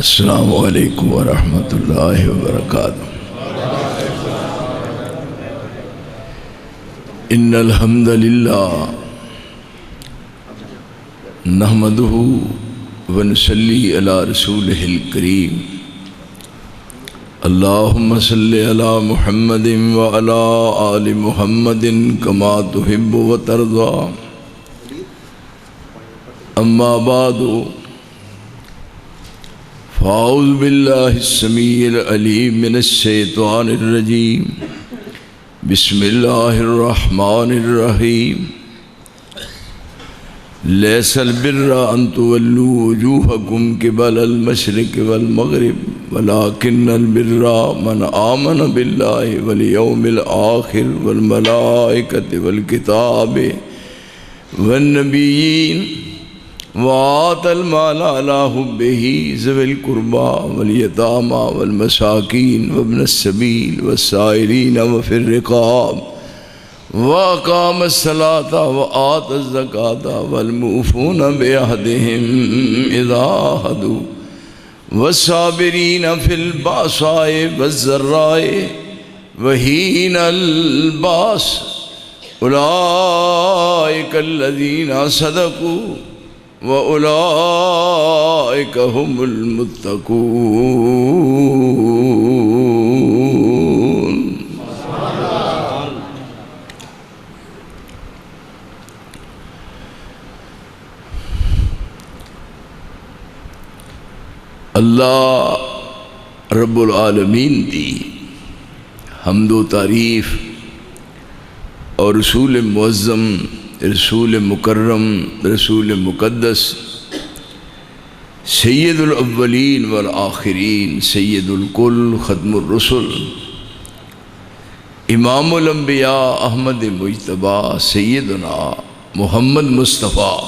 السلام علیکم ورحمۃ اللہ وبرکاتہ۔ ان الحمد للہ نحمدہ ونصلی علی رسولہ الکریم۔ اللہم صلی علی محمد وعلی آل محمد کما تحب وترضی۔ اما بعد فاعوذ باللہ السمیع العلیم من الشیطان الرجیم۔ بسم اللہ الرحمن الرحیم۔ لیس البر ان تولوا وجوہکم قبل المشرق والمغرب ولکن البر من آمن باللہ والیوم الآخر والملائکۃ والکتاب والنبیین وآتى المال على حبه ذوي القربى واليتامى والمساكين وابن السبيل والسائلين وفي الرقاب وأقام الصلاة وآتى الزكاة والموفون بعهدهم إذا عاهدوا والصابرين في البأساء والضراء وحين البأس أولئك الذين صدقوا وَأُولَئِكَ هُمُ الْمُتَّقُونَ۔ اللہ رب العالمین دی حمد و تعریف اور رسول معظم، رسول مکرم، رسول مقدس، سید الاولین والآخرین، سید الکل، ختم الرسل، امام الانبیاء احمد مجتبیٰ سیدنا محمد مصطفیٰ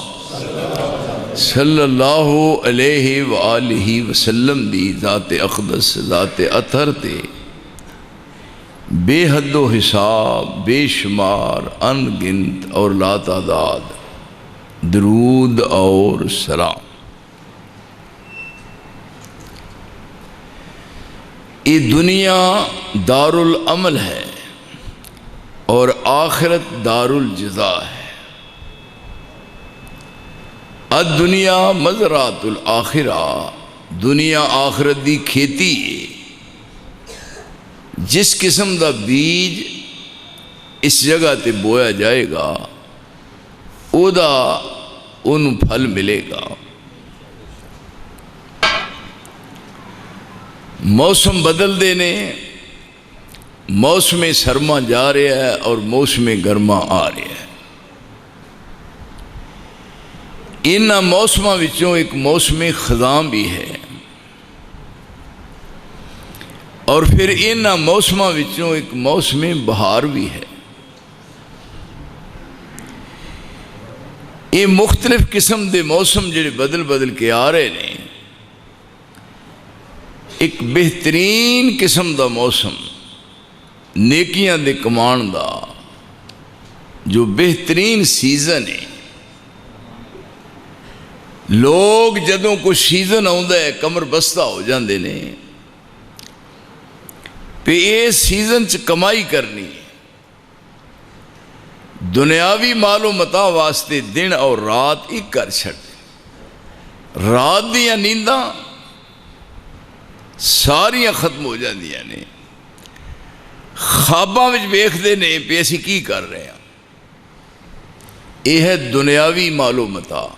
صلی اللہ علیہ وآلہ وسلم دی ذات اقدس، ذات اطہر تے بے حد و حساب، بے شمار، ان گنت اور لا تعداد درود اور سلام۔ یہ دنیا دار العمل ہے اور آخرت دار الجزا ہے۔ الدنیا مزرعۃ الآخرہ، دنیا آخرت دی کھیتی ہے۔ جس قسم دا بیج اس جگہ تے بویا جائے گا انہوں پھل ملے گا۔ موسم بدل دینے، موسم سرما جا رہا ہے اور موسم گرما آ رہا ہے۔ ان موسموں وچوں ایک موسم خزاں بھی ہے، اور پھر ان موسموں وچوں ایک موسم بہار بھی ہے۔ یہ مختلف قسم دے موسم جڑے بدل بدل کے آ رہے ہیں، ایک بہترین قسم دا موسم نیکیاں دے کمان دا جو بہترین سیزن ہے۔ لوگ جدوں کوئی سیزن آتا ہے کمر بستہ ہو جاندے نے کہ یہ سیزن چ کمائی کرنی ہے، دنیاوی مال و متاع واسطے دن اور رات ایک کر چھڑ دے۔ رات دیاں نینداں ساریاں ختم ہو جاندیاں نے، خواباں وچ ویکھدے نے پہ اسی کی کر رہے ہیں۔ یہ ہے دنیاوی مال و متاع۔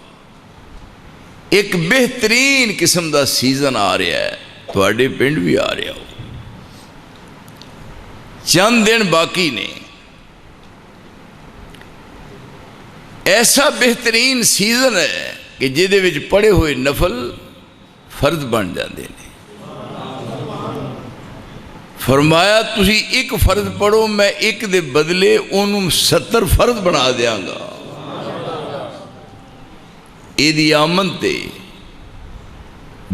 ایک بہترین قسم دا سیزن آ رہا ہے، تواڈے پنڈ بھی آ رہا ہو، چند دن باقی نے۔ ایسا بہترین سیزن ہے کہ جہدے وچ پڑھے ہوئے نفل فرض بن جاندے نے۔ فرمایا تسی ایک فرض پڑھو، میں ایک دے بدلے انہوں 70 فرض بنا دیاں گا۔ ایدی آمن تے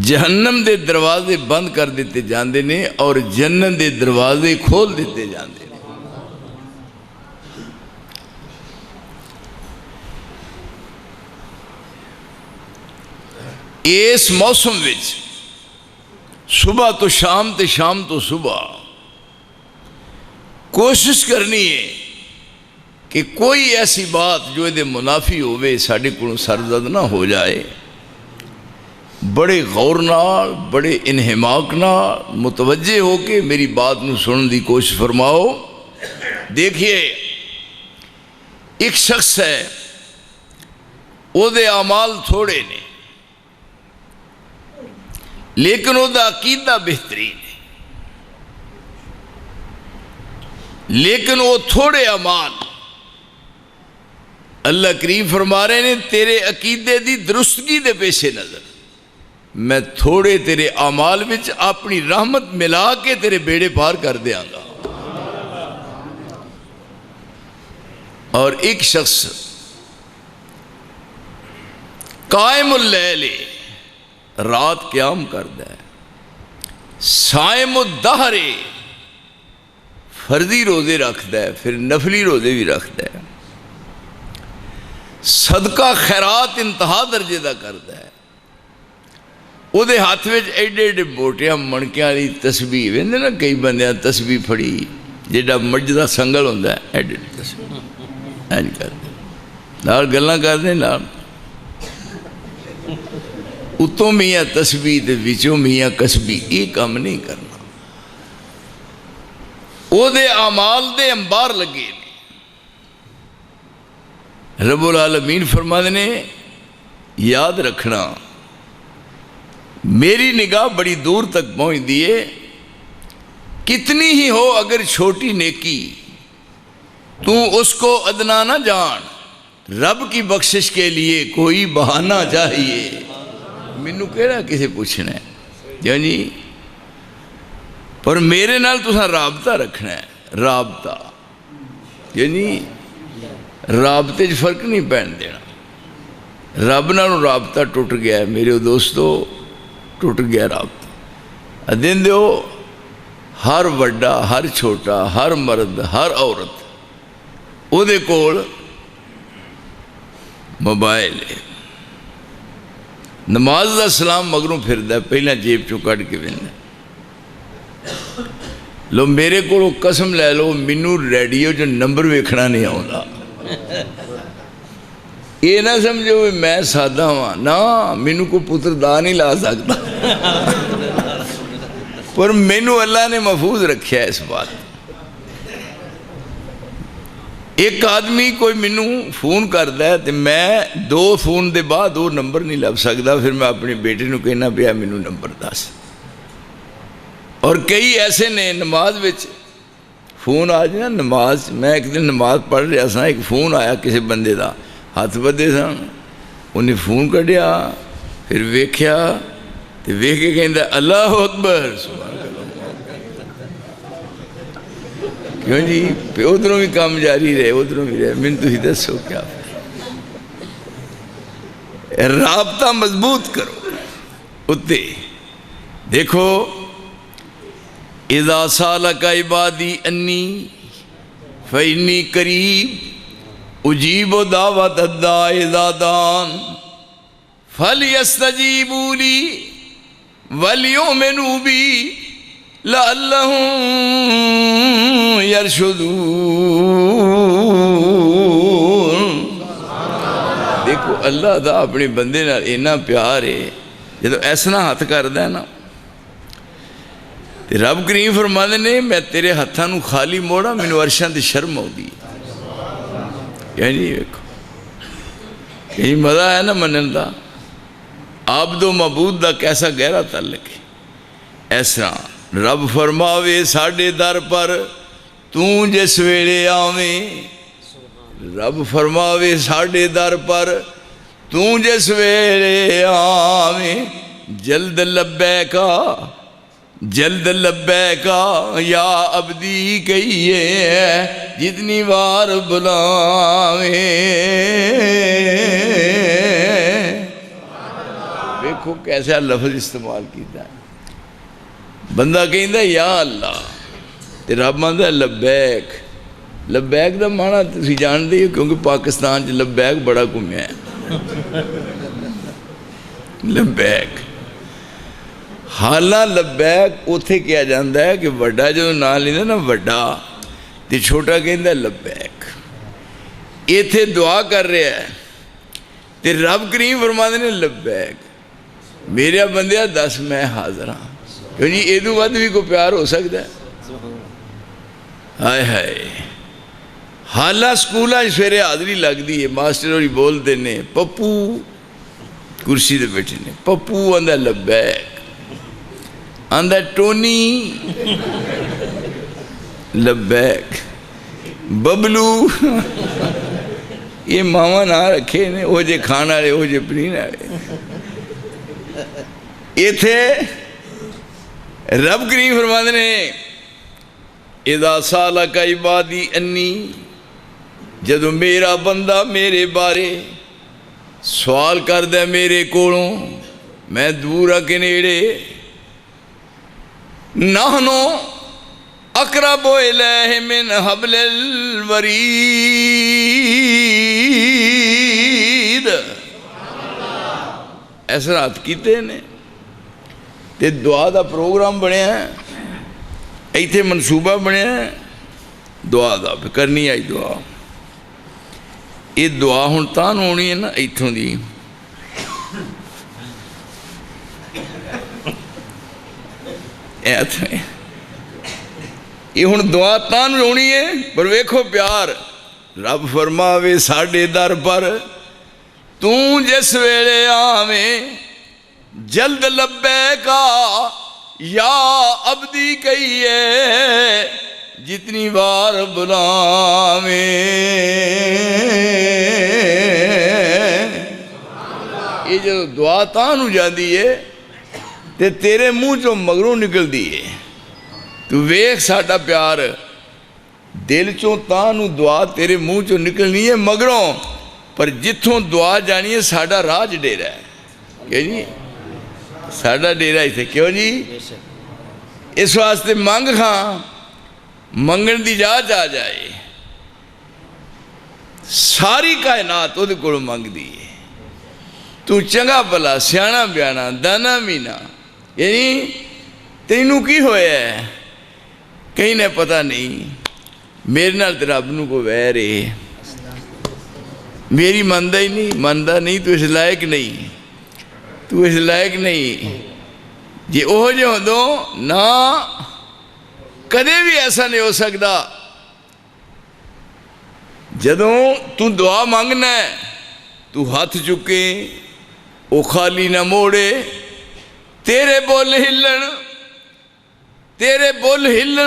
جہنم دے دروازے بند کر دیتے جاندے نے اور جنت دے دروازے کھول دیتے جاندے نے۔ اس موسم وچ صبح تو شام تے شام تو صبح کوشش کرنی ہے کہ کوئی ایسی بات جو یہ منافی ہوئے ساڑھے کو سرزد نہ ہو جائے. بڑے غور نال بڑے انہماک نال متوجہ ہو کے میری بات نو سنن دی کوشش فرماؤ. دیکھیے ایک شخص ہے او دے اعمال تھوڑے نے لیکن او دا عقیدہ بہترین ہے. لیکن وہ تھوڑے اعمال اللہ کریم فرما رہے ہیں تیرے عقیدے دی درستگی دے پیش نظر میں تھوڑے تیرے اعمال وچ اپنی رحمت ملا کے تیرے بیڑے پار کر دیاں گا. اور ایک شخص قائم اللیل رات قیام کرتا ہے صائم الدہر فرضی روزے رکھتا ہے پھر نفلی روزے بھی رکھتا ہے صدقہ خیرات انتہا درجے دا کرتا ہے. وہ دے ہاتھ میں ایڈے ایڈے بوٹیاں منکیاں لی تسبیح ویندے نا کئی بندیاں تسبیح پھڑی جیڑا مجدہ سنگل ہوندہ ہے ایڈے ایڈے تسبیح اینج کرتے نال گلاں کرتے نال اتوں میاں تسبیح دے وچوں میاں کسبیح یہ کام نہیں کرنا. وہ دے اعمال دے انبار لگے رب العالمین فرماتے نے یاد رکھنا میری نگاہ بڑی دور تک پہنچ دیے کتنی ہی ہو اگر چھوٹی نیکی تو اس کو ادنا نہ جان رب کی بخشش کے لیے کوئی بہانہ چاہیے. مینوں کہڑا کسے پوچھنا ہے جی پر میرے نال تساں رابطہ رکھنا ہے. رابطہ یعنی رابطے جو فرق نہیں پہن دینا. رب نالوں رابطہ ٹوٹ گیا ہے میرے دوستو ٹوٹ گیا رابطہ. دن دیو ہر وڈا ہر چھوٹا ہر مرد ہر عورت او دے کول موبائل ہے. نماز دا سلام مگروں پھردا ہے پہلا جیب چوں کٹ کے ویندا لو میرے کو قسم لے لو مینوں ریڈیو جو نمبر ویکھنا نہیں آوندا. یہ نہ سمجھو میں سادہ ہاں نا مینوں کو پتر دا نہیں لا سکتا پر مینوں اللہ نے محفوظ رکھیا ہے اس بات. ایک آدمی کوئی مینوں فون کرتا ہے تو میں 2 فون دے بعد وہ نمبر نہیں لب سکتا پھر میں اپنے بیٹے نو کہنا پیا مینوں نمبر دس. اور کئی ایسے نے نماز وچ فون آ جائے نماز میں ایک دن نماز پڑھ رہا سا ایک فون آیا کسی بندے دا ہاتھ بدے سن انہیں فون کڈیا پھر ویکھیا تو ویکھ کے کہندا اللہ اکبر سبحان اللہ. کیوں جی پہ ادھروں بھی کام جاری رہے ادھروں بھی رہے من تو ہی دسو کیا رابطہ مضبوط کرو. اتے دیکھو اذا سالک عبادی انی فإنی قریب اجیب دعوت الداع اذا دعان فلیستجیبوا لی ولیؤمنوا بی لعلہم یرشدون. دیکھو اللہ دا اپنے بندے نال اینا پیار ہے جدو ایسنا ہاتھ کردا ہے نا رب کریم فرماندے نے میں تیرے ہتھاں نو خالی موڑا مینوں عرشاں دی شرم ہوندی. یعنی دیکھو یعنی مزہ ہے نا منن دا عبد و معبود دا کیسا گہرا تعلق ہے. ایسا رب فرماوے ساڈے در پر توں جس ویلے آویں رب فرماوے ساڈے در پر توں جس ویلے آویں جلد لبیکا جلد لبیکا یا عبدی کہیے جتنی بار بلاویں. دیکھو کیسا لفظ استعمال کیتا ہے. بندہ کہندا یا اللہ تے رب ماندا لبیک. لبیک دا معنی تسی جاندے ہو کیونکہ پاکستان چ لبیک بڑا گھومیا ہے. لبیک حالا لبیک اتھے کیا جاندہ ہے کہ وڈا جو نام لیندہ نا وڈا تے چھوٹا کہندہ لبیک ایتھے دعا کر رہے ہیں تے رب کریم فرماندے نے لبیک میرے بندیا دس میں حاضر ہاں کیوں جی ایدو ود بھی کو پیار ہو سکتا ہے ہائے ہائے حالا سکولہ سویرے حاضری لگ دی ہے ماسٹر ہوری بول دینے پپو کرسی دے بیٹھے نے پپو اندھا لبیک اندھا ٹونی لبیک ببلو یہ ماما نہ رکھے نے وہ جے کھانا رہے وہ جے پنین رہے یہ تھے رب کریم فرماتے نے اذا سالک عبادی انی جدو میرا بندہ میرے بارے سوال کر دے میرے کولوں میں دورا کے نیڑے نحنو اقرب الیہ من حبل الورید ایسا رات کیتے ہیں تے دعا دا پروگرام بنے ہیں ایتھے منصوبہ بنے ہیں دعا دا پہ کرنی آئی دعا یہ دعا ہون تان ہونی ہے نا ایتھوں دی یہ ہون دعا تان ہونی ہے پر ویکھو پیار رب فرماوے ساڑھے در پر توں جس ویلے آویں جلد لبیکا یا عبدی کہیے جتنی بار بلاویں یہ جو دعا تان ہو جاندی ہے تے تیرے منہ جو مگروں نکل دیئے تو ویک ساڑھا پیار دل چوں تانو دعا تیرے منہ چوں نکلنی ہے مگروں پر جتھوں دعا جانی ہے ساڑھا راج ڈیرہ ہے کیوں جی ساڑھا ڈیرہ ہی تھے کیوں جی اس واسطے مانگ خاں منگن دی جا جائے ساری کائنات وہ دے کڑو مانگ دیئے تو چنگا بلا سیانا بیانا دانا مینا یعنی تینوں کی ہوئے ہے کہیں نے پتہ نہیں میرے نال تیرا ابنوں کو ویرے میری مندہ ہی نہیں مندہ نہیں تو اس لائق نہیں تو اس لائق نہیں یہ اوہ جو ہوں دو نا کدے بھی ایسا نہیں ہو سکتا جدوں تو دعا مانگنا ہے تو ہاتھ چکے او خالی نہ موڑے تیرے بول ہلن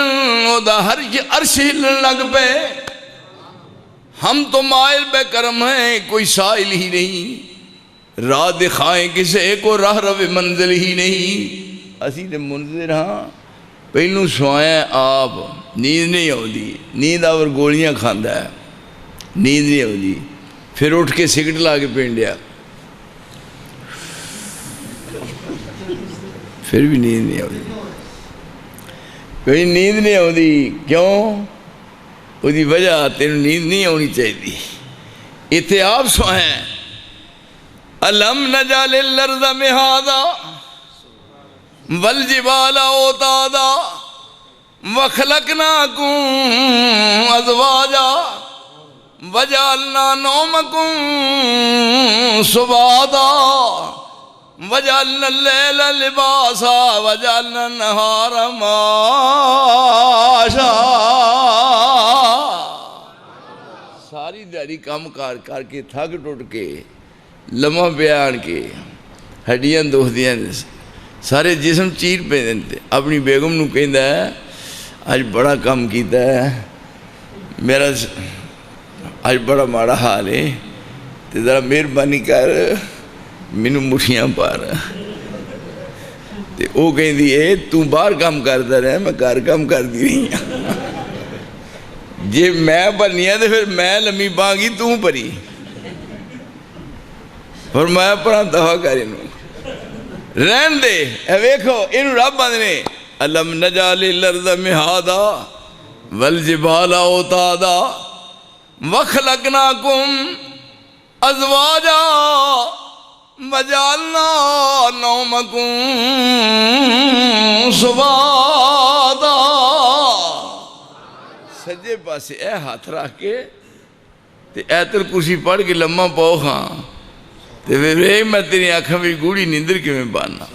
او دا ہر عرش ہلن لگ پے ہم تو مائل بے کرم ہیں کوئی سائل ہی نہیں راہ دکھائیں کسے کو راہ رو منزل ہی نہیں اسی تے منزل ہاں پہلوں سوائیں آپ نیند نہیں ہو دی نیند آور گولیاں کھاندہ ہے نیند نہیں ہو دی پھر اٹھ کے سگٹ لا کے پینڈیا پھر بھی نیند نہیں ہو دی کوئی نیند نہیں ہو دی کیوں وہ دی وجہ تینوں نیند نہیں ہونی چاہیے اتھے آپ سوائیں الم نجعل الارض مہادا والجبال اوتادا وخلقناکم ازواجا وجعلنا نومکم سباتا وجعلنا اللیل لباسا وجعلنا النہار معاشا ساری دیاری کام کر کے تھک ٹوٹ کے لمحہ بیان کے ہڈیاں دوہدیاں سارے جسم چیر پہ دیتے اپنی بیگم نو کہندہ ہے آج بڑا کام کیتا ہے میرا آج بڑا ماڑا حال ہے تے ذرا مہربانی کر مینوں مٹھیاں پار تے او کہندی ہے تو باہر کام کرتا رہے میں گھر کام کر دی رہی ہوں جے میں بنیا تے پھر میں لمبی بانگی تو پری فرمایا پڑھا دفع کر انہوں رہن دے اے ویکھو انہوں رب باندھنے الم نجعل الارض مہادا والجبال اوتادا وخلقناکم ازواجا وجعلنا نومکم سباتا، سجے پاسے اے ہاتھ رکھ کے تے ایت الکرسی پڑھ کے لمحہ پاؤ خاں تے وے میں تیری آنکھاں بھی گوڑی نیندر کے میں بانا.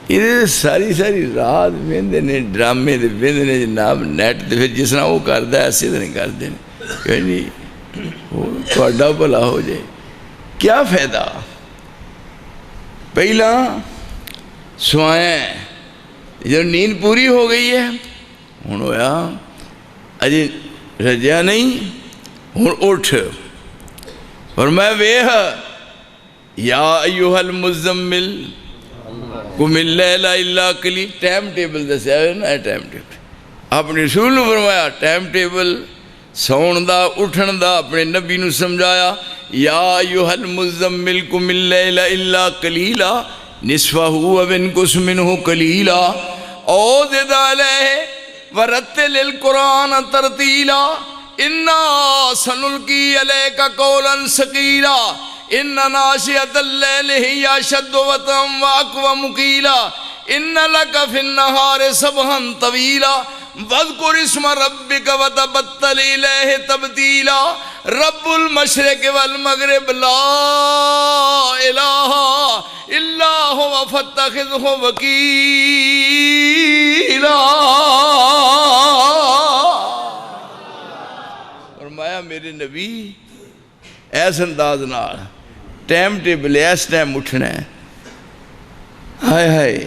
یہ ساری رات ویندے نے ڈرامے دے ویندے نے جناب نیٹ دے پھر جس طرح وہ کردا ہے ایسے تو نہیں کردے کہ نہیں تہاڈا بھلا ہو جائے. کیا فائدہ؟ پہلا سوائیں جب نیند پوری ہو گئی ہے ہن ہویا اجے رجیا نہیں ہن اٹھ. فرمایا ویہ یا ایھا المزمل قم اللیل الا قلیلا. ٹائم ٹیبل دسیا ہے نا، ٹائم ٹیبل اپنے رسول نے فرمایا ٹائم ٹیبل سون دا اٹھن دا اپنے نبی نو سمجھایا. یا ایھا المزمل قم اللیل الا قلیلا نصفہ وانقص منہ قلیلا او زد علیہ ورتل القرآن ترتیلا انا سنلقی علیک قولا ثقیلا ان ناشئۃ اللیل ہی اشد وطئا واقوم قیلا ان لک فی النہار سبحا طویلا واذکر اسم ربک وتبتل الیہ تبتیلا رب المشرق والمغرب لا الہ الا هو فاتخذہ وکیلا. فرمایا میرے نبی ایس انداز نال ٹائم ٹیبل ایس ٹائم اٹھنا ہے. ہائے ہائے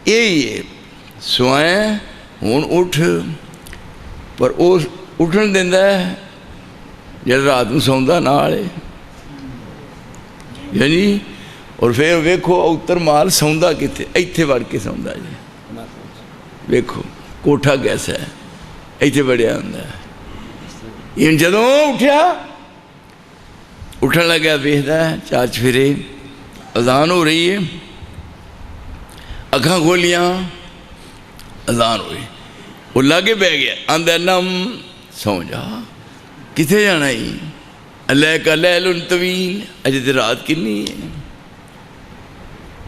یہی ہے سوائیں ہون اٹھ پر وہ اٹھن دیندہ ہے جب رات میں سوندا نال ہے یعنی. اور پھر ویکھو اوتر مال سوندا کتے ایتھے وڑ کے سوندا جی. ویکھو کوٹھا کیسا ہے ایتھے بڑھیا ہوندا ہے. یہ جدوں اٹھیا اٹھن لگا ویکھدا ہے چاچ پھرے اذان ہو رہی ہے اکھاں کھولیاں اذان ہوئی وہ لاگے بہ گیا آندا نم سو جا. کتھے جانا ہی علیک لیل طویل اجے تے رات کنی ہے.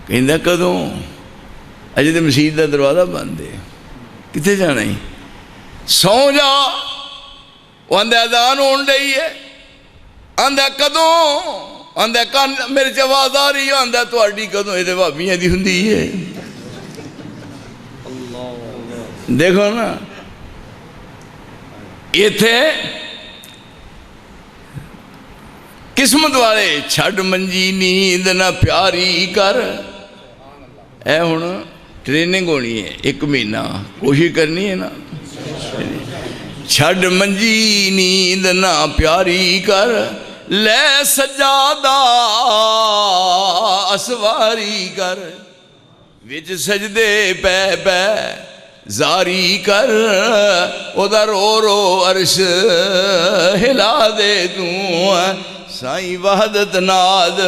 کہندا کدوں اجے تے مسجد دا دروازہ بند ہے. کتھے جانا ہی سو جا. وہ آندا اذان ہون ڈئی ہے. آندا کدوں آندا کان میرے چ آواز آ رہی ہے. آندا تہاڈی کدوں اے تے بھابیاں دی ہوندی ہے. دیکھو نا ایتھے قسمت والے چھڈ منجی نیند نہ پیاری کر. اے ہن ٹریننگ ہونی ہے 1 مہینہ کوشش کرنی ہے نا. چھڈ منجی نیند نہ پیاری کر لے سجادہ اسواری کر وچ سجدے پے پے زاری کر ادا رو رو عرش ہلا دے توں سائیں وحدت ناد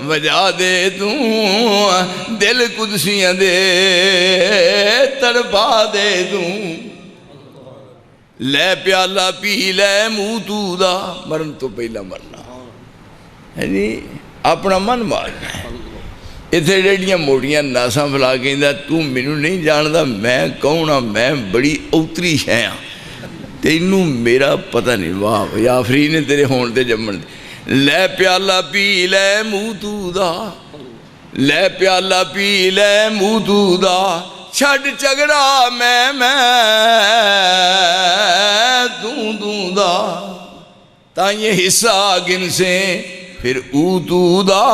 وجا دے توں دل قدسیاں دے تڑپا دے توں. لے پیالہ پی لے منہ تو دا مرن تو پہلا مرنا یعنی اپنا من مارنا ہے. اتنے ڈیڈیاں موٹیاں ناساں فلا کے تو مینوں نہیں جاندا میں کون ہاں میں بڑی اوتری شے ہاں تینوں میرا پتہ نہیں. واہ یا آفرین نے تیرے ہون تے جمن دے. لے پیالہ پی لے منہ تو دا لے پیالہ پی لے منہ تو دا چھڈ جھگڑا میں دوں دا تائیں حصہ گن سے پھر تو دا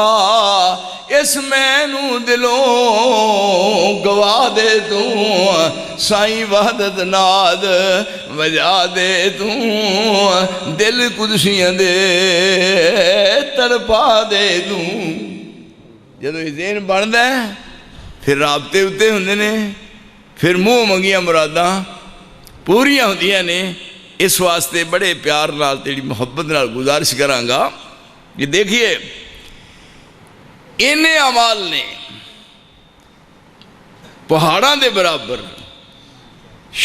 اس میں نو دلوں گوا دے توں سائیں وحدت ناد وجا دے توں دل قدسیاں دے تڑپا دے توں. جدو یہ ذہن بندا ہے پھر رابطے اتے ہوندے نے پھر منہ منگیاں مراداں پوریاں ہوندیاں نے. اس واسطے بڑے پیار نال تیری محبت نال گزارش کراں گا. یہ دیکھیے ان اعمال نے پہاڑاں دے برابر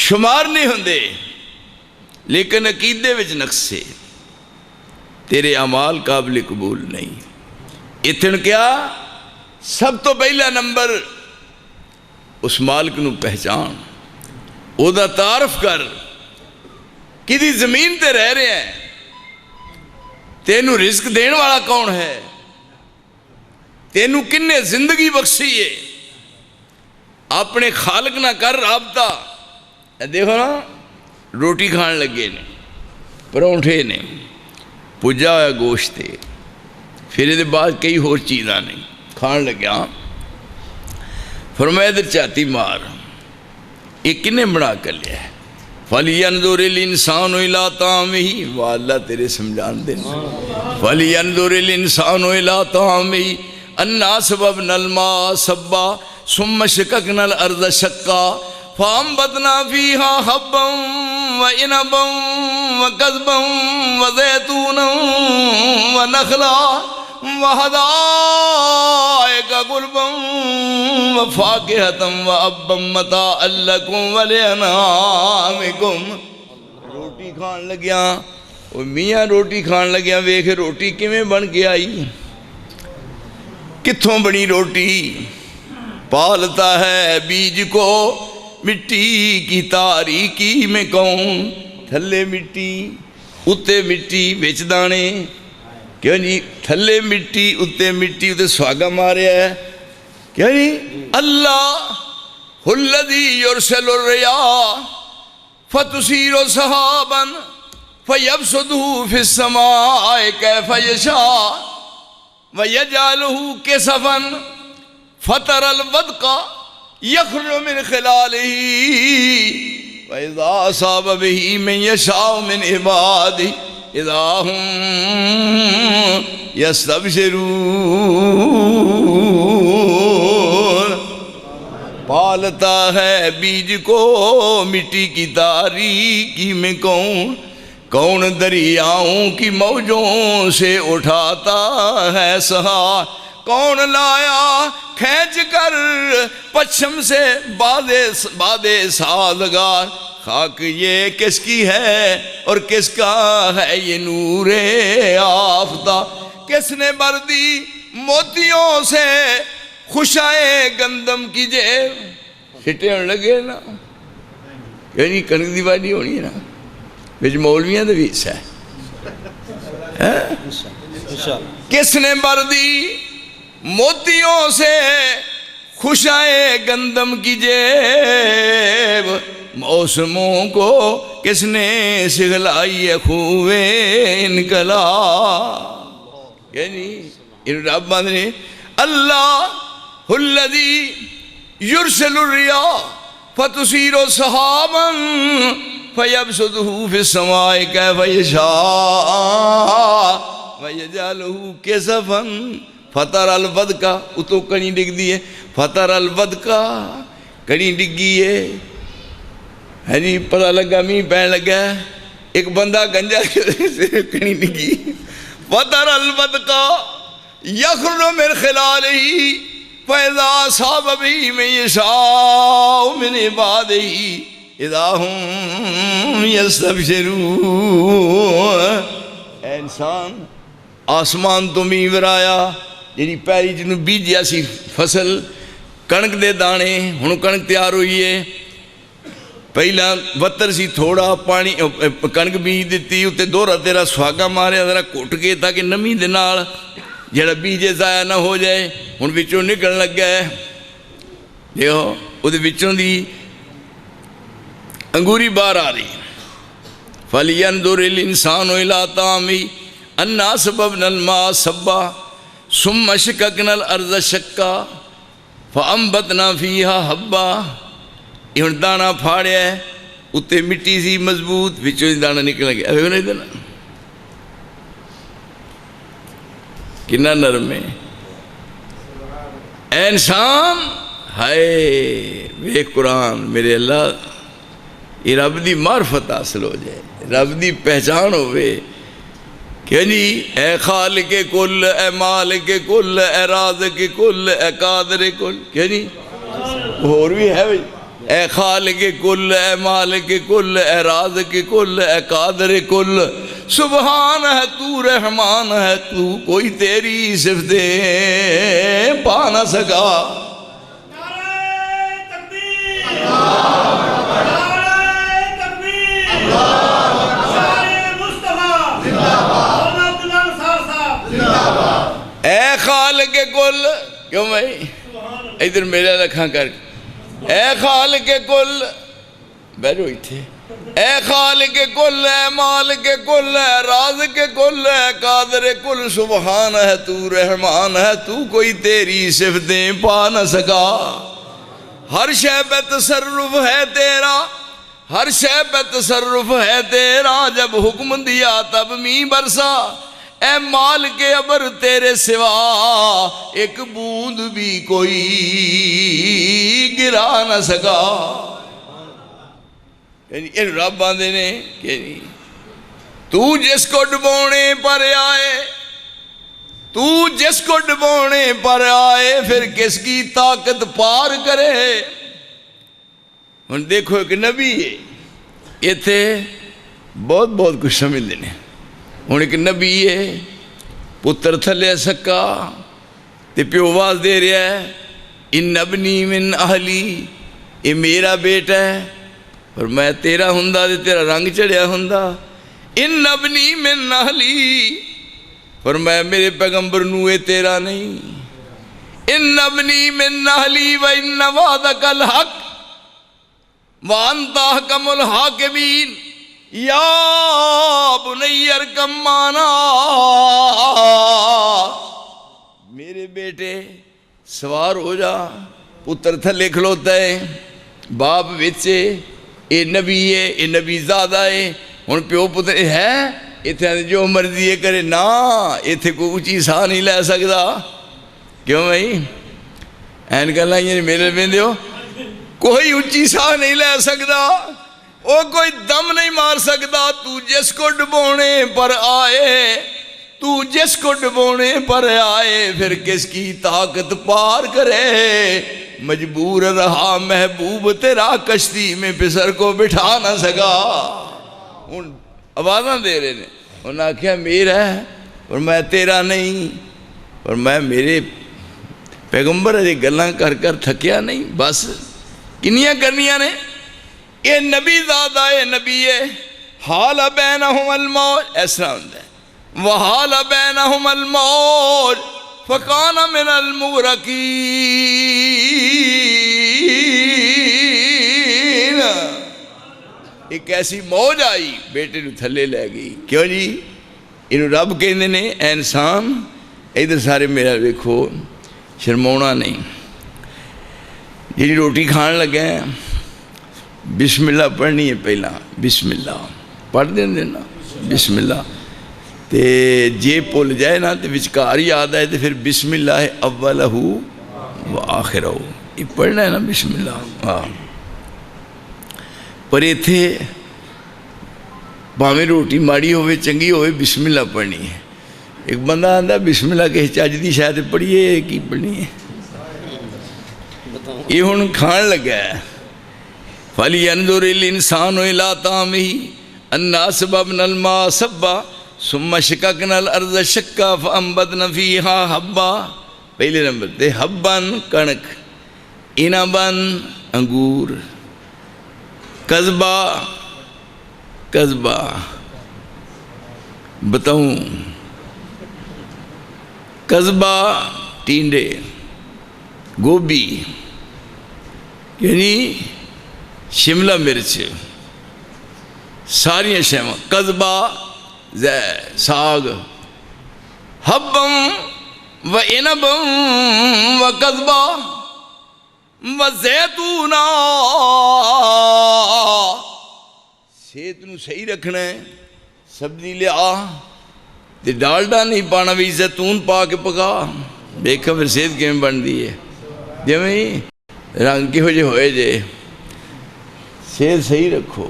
شمار نہیں ہوندے لیکن عقیدے وچ نقصے تیرے اعمال قابل قبول نہیں. اتن کیا سب تو پہلا نمبر اس مالک نو پہچان، او دا تعارف کر، کدی زمین تے رہ رہے ہیں، تینوں رزق دین والا کون ہے، تینوں کنے زندگی بخشی ہے، اپنے خالق نہ کر رابطہ۔ دیکھو نا روٹی کھان لگے نے، پرونٹھے نے، پجا ہوا گوشت ہے، پھر یہ بعد کئی اور چیزاں نہیں کھان لگیا، فرمایا ادھر چاتی مار، یہ کنے بنا کر لیا ہے؟ فَلْيَنْظُرِ الْإِنسَانُ إِلَىٰ طَعَامِهِ، واہ اللہ تیرے سمجھان دے، فَلْيَنْظُرِ الْإِنسَانُ إِلَىٰ طَعَامِهِ أَنَّا صَبَبْنَا الْمَاءَ صَبًّا ثُمَّ شَقَقْنَا الْأَرْضَ شَقًّا فَأَنبَتْنَا فِيهَا حَبًّا وَعِنَبًا وَقَضْبًا وَزَيْتُونًا وَنَخْلًا وَحَدَائِقَ غُلْبًا وَفَاكِهَةً وَأَبًّا مَتَاعًا لَكُمْ وَلِأَنْعَامِكُمْ۔ روٹی کھان لگیا، میاں روٹی کھان لگیا، ویکھ روٹی کیویں بن کے آئی، کتھوں بنی روٹی؟ پالتا ہے بیج کو مٹی کی تاریکی میں کون، تھلے مٹی اتے مٹی وچ دانے، کیوں جی تھلے مٹی اتے سواگا ماریا ہے، کیا جی اللہ الذی یرسل الرياح فتثیر سحابا فیبسطہ فی السماء کیف یشاء ویجعلہ کسفا فتر الودق یخرج من خلالہ وَإِذَا أَصَابَ بِهِ مَن يَشَاءُ مِنْ عِبَادِهِ إِذَا هُمْ يَسْتَبْشِرُونَ۔ پالتا ہے بیج کو مٹی کی تاریکی میں کون دریاؤں کی موجوں سے اٹھاتا ہے سہا، کون لایا کھینچ کر پچھم سے بادے سازگار، خاک یہ کس کی ہے اور کس کا ہے یہ نور آفتہ، کس نے بر دی موتیوں سے خوشائے گندم کی جیب، چھٹے ہونے لگے نا، یعنی کنک دی باری ہونی ہے نا، بچ مولویاں دے بھی حصہ ہے، کس نے بر دی موتیوں سے خوشائے گندم کی جیب، موسموں کو کس نے سگلائی ہے خوے انقلا، یعنی ان رب باندھنے اللہ الذی یرسل الریاح فتثیر سحابا فیبسطہ فی السماء کیف یشاء ویجعلہ کسفا فتر الودق، اتو کنی ڈگ دی ہے، فتر الودق کنی ڈگی ہے جی، پتہ لگا می پہن لگا ایک بندہ گنجا کنی ڈگی، فتر الودق یخرج من خلالہ فَإِذَا أَصَابَ بِهِ مَن يَشَاءُ مِنْ عِبَادِهِ إِذَا هُمْ يَسْتَبْشِرُونَ۔ اے انسان آسمان تو می ورایا، جی پہلی جنوں بیجیا سی فصل کنک دے دانے، ہنو کنک تیار ہوئی ہے، پہلا وطر سی تھوڑا پانی کنک بیج دیتی، اتے دورہ تیرا سواگا مارے ذرا کوٹ کے تاکہ نمی دے نال جڑا بیجے ضائع نہ ہو جائے، ہن وچوں نکلن لگ گئے، دیکھو اودے وچوں دی انگوری باہر آ رہی، فَلْيَنْظُرِ الْإِنسَانُ إِلَىٰ طَعَامِهِ أَنَّا صَبَبْنَا الْمَاءَ صَبًّا ثُمَّ شَقَقْنَا الْأَرْضَ شَقًّا فَأَنبَتْنَا فِيهَا حَبًّا۔ یہ ہن دانا پھاڑیا ہے، اتے مٹی سی مضبوط، وچوں دی دانا نکل گیا، ابھی نہیں دینا کنا نرم ہے اے انسان، ہائے وے قرآن میرے اللہ، یہ رب دی معرفت حاصل ہو جائے، رب دی پہچان ہوئے کہ جی اے خالق کل، اے مالک کل، اے رازق کل، اے قادر کل، کہ جی اور بھی ہے بھئی، اے خالق کل، اے مالک کل، اے رازق کل، اے قادر کل، سبحان ہے تو رحمان ہے تو کوئی تیری صفتیں پا نہ سکا۔ اے خالق کل، کیوں بھائی ادھر میرا لکھاں کر، اے خالق کل، بیٹھو تھے، اے خالق کل ہے، مالک کل ہے، رازق کل ہے، قادر کل، سبحان ہے تو رحمان ہے تو کوئی تیری صفتیں پا نہ سکا۔ ہر شے پہ تصرف ہے تیرا، ہر شے پہ تصرف ہے تیرا، جب حکم دیا تب می برسا۔ اے مالک ابر تیرے سوا ایک بوند بھی کوئی گرا نہ سکا۔ یعنی ان رب آندے نے کہ تو جس کو ڈبونے پر آئے، تو جس کو ڈبونے پر آئے پھر کس کی طاقت پار کرے۔ ہن دیکھو ایک نبی ہے، یہ تھے بہت بہت کچھ سمجھ لینے۔ ہن ایک نبی ہے، پتر تھلے سکا تے پیو آواز دے رہا ہے ان ابنی من اہلی، یہ میرا بیٹا ہے، اور میں تیرا ہوندا تے تیرا رنگ چڑھیا ہوندا۔ ان ابنی من اہلی، اور میں میرے پیغمبر نوے تیرا نہیں۔ ان ابنی من اہلی وان وعدک الحق وانت احکم الحاکمین یا بنی ارکم معنا۔ میرے بیٹے سوار ہو جا، پتر تھلے کھلوتا ہے، باپ وچے، اے نبی ہے، اے نبی زادہ ہے۔ ہن پیو پتر ہے اتنے جو مرضی ہے کرے، نا اتنے کوئی اچھی ساہ نہیں لے سکتا۔ کیوں بھائی اینکاں لائیں میرے بندے ہو، کوئی اچھی ساہ نہیں لے سکتا، وہ کوئی دم نہیں مار سکتا۔ تو جس کو ڈبونے پر آئے، تو جس کو ڈبونے پر آئے پھر کس کی طاقت پار کرے۔ مجبور رہا محبوب تیرا کشتی میں پسر کو بٹھا نہ سکا۔ ان آوازاں دے رہے نے، انہوں نے کہا میرا ہے اور میں تیرا نہیں، اور میں میرے پیغمبر ہے گلاں کر کر تھکیا نہیں، بس کنیاں کرنیاں نے۔ یہ نبی زادہ ہے، نبی ہے، حال بینہم الموج، ایسا ہوندہ ہے، وحال بینہم الموج فکان من المغرقین۔ ایک ایسی موج آئی بیٹے نو تھلے لے گئی۔ کیوں جی انہوں رب کہندے نے اے انسان ادھر سارے میرا دیکھو، شرمونا نہیں۔ جی روٹی کھان لگے ہیں بسم اللہ پڑھنی ہے، پہلا بسم اللہ پڑھ دیں دینا بسم اللہ، تے جے پول جائے نا تے وچکار یاد آئے تے پھر بسم اللہ اولہ و آخرہ، یہ پڑھنا ہے نا بسم اللہ۔ پر یہ تھے باہمیں روٹی ماڑی ہوئے چنگی ہوئے بسم اللہ پڑھنی ہے۔ ایک بندہ آندہ بسم اللہ کے چاج دی شاید پڑھیے کی پڑھنی ہے، یہ ہن کھان لگا ہے۔ فَلْيَنْظُرِ الْإِنسَانُ إِلَىٰ طَعَامِهِ أَنَّا صَبَبْنَا الْمَاءَ صَبًّا ثُمَّ شَقَقْنَا الْأَرْضَ شَقًّا فَأَنبَتْنَا فِيهَا حَبًّا۔ پہلے نمبر تے حبًّا کنک، عنبًا انگور، قضبہ قضبہ بتاؤں، قضبہ ٹینڈے، گوبھی یعنی شملہ مرچ، ساری شیواں، قضبہ ساگ، حبًا و عنبًا و قضبہ و زیتونا۔ صحت نو صحیح رکھنا ہے، سبزی لیا تے ڈالڈا نہیں پانا بھی، زیتون پا کے پکا، دیکھا پھر صحت کیوں بن دی ہے، جی رنگ کی ہو جے ہوئے جے، صحت صحیح رکھو۔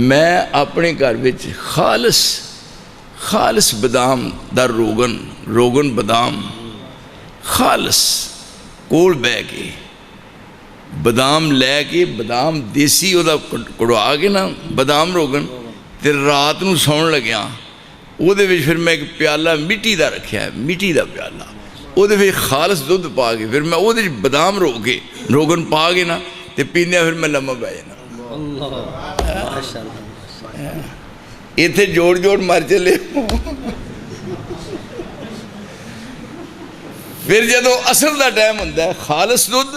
میں اپنے گھر وچ خالص بادام دا روگن بادام خالص کول بہ کے بادام لے کے، بادام دیسی او دا کڑوا کے نا بادام روگن تے رات نو سون لگیا وہ پھر میں ایک پیالہ مٹی دا رکھیا ہے، مٹی دا پیالہ، وہ خالص دودھ پا کے پھر میں وہ بادام روگن پا کے نا تے پیندیا پھر میں لمحہ بہ جانا۔ ایتھے جوڑ مار چلے۔ پھر جدو اصل دا ٹائم ہوتا ہے خالص دودھ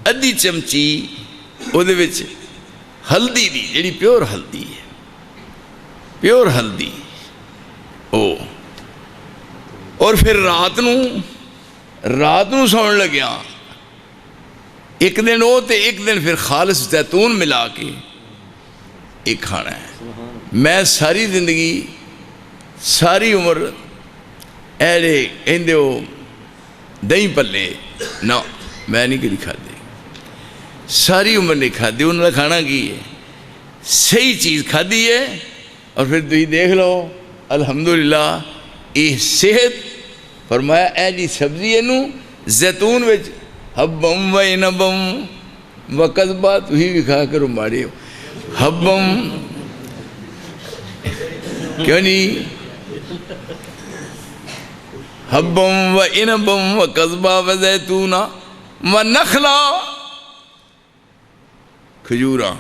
ادھی چمچی وہ ہلدی دی جیڑی پیور ہلدی ہے، پیور ہلدی اور پھر رات نو سون لگیا ایک دن وہ تے ایک دن پھر خالص زیتون ملا کے ایک کھانا ہے۔ میں ساری زندگی ساری عمر ایڑے کہندے ہو دہی پلے نہ میں نہیں کدی کھادے، ساری عمر نہیں کھادی۔ انہوں نے کھانا کی ہے صحیح چیز کھادی ہے اور پھر تھی دیکھ لو الحمدللہ یہ صحت۔ فرمایا اے جی سبزی اینو زیتون وچ حبم و انبم و قذبہ، تھی بھی کھا کرو ماڑے ہو حبم کیوں نہیں، حبم و انبم و قذبہ و زیتونہ و نخلا، کھجوراں،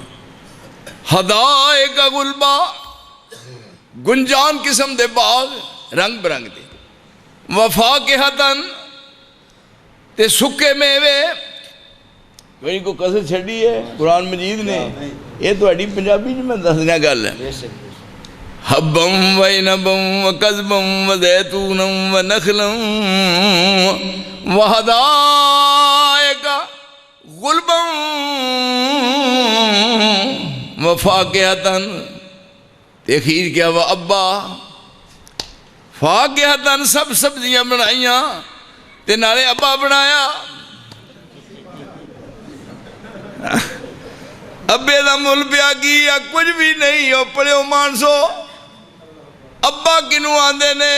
حدائق غلبہ، گنجان قسم دے باغ رنگ برنگ دے، وفاقہتن تے سکے میوے۔ کوئی کو قصد چھڑی ہے قرآن مجید نے، یہ تو اڈی پنجابی جو میں دسنا گل ہے۔ حبم و انبم و قذبم و زیتونم و نخلم و حدائق غلبم و فاقہتن، تخیر کیا وہ ابا فاقہتن سب سبزیاں بنائیاں تے نالے ابا بنایا۔ ابے دا مل پیا کی یا کچھ بھی نہیں ہو پڑے ہو مانسو، ابا کنو آندے نے،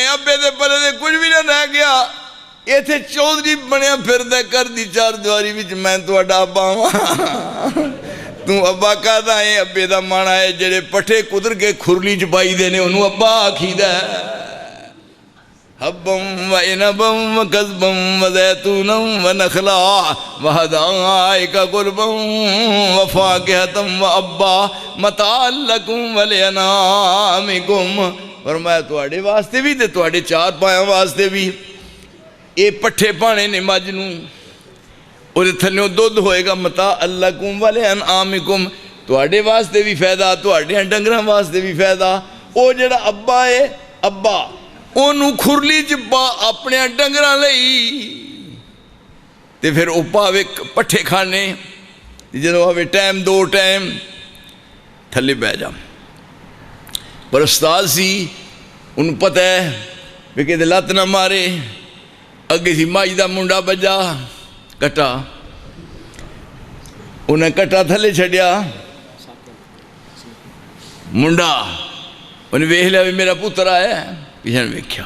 ابے دے پلے دے کچھ بھی نہ رہ گیا۔ یہ تھے چودھری بنیا پھر دے کر دی چار دواری بچ میں تو اڈا ابا ہوں۔ تو ابا کہتا ہے ابے دا مانا ہے جڑے پٹھے قدر کے کھرلی چپائی دینے انہوں ابا آکھی دا ہے۔ حبم و انبم و قذبم و زیتونم و نخلا و حدائق غلبم و فاقہتم و ابا متاع لکم و لانعامکم۔ فرمایا تواڈے واسطے بھی تے تواڈے چار پایاں واسطے بھی۔ اے پٹھے پانے نے مجنوں اور تھلیوں دودھ ہوئے گا متاع لکم و لانعامکم، تواڈے واسطے بھی فائدہ، تواڈے ڈنگراں واسطے بھی فائدہ۔ او جڑا ابا ہے ابا انہوں کھرلی چپا اپنے ڈنگراں لئی تے پھر او پاوے پٹھے کھانے جنہوں آوے ٹائم دو ٹائم تھلے بہ جا۔ پر استاد سی انہوں پتہ ہے کہ کہتے لات نہ مارے، اگے سی مائی دا منڈا بجا کٹا، انہیں کٹا تھلے چھڑیا، منڈا انہیں ویکھ لیا بھی میرا پتر آیا ہے، پیچھے نے ویکھیا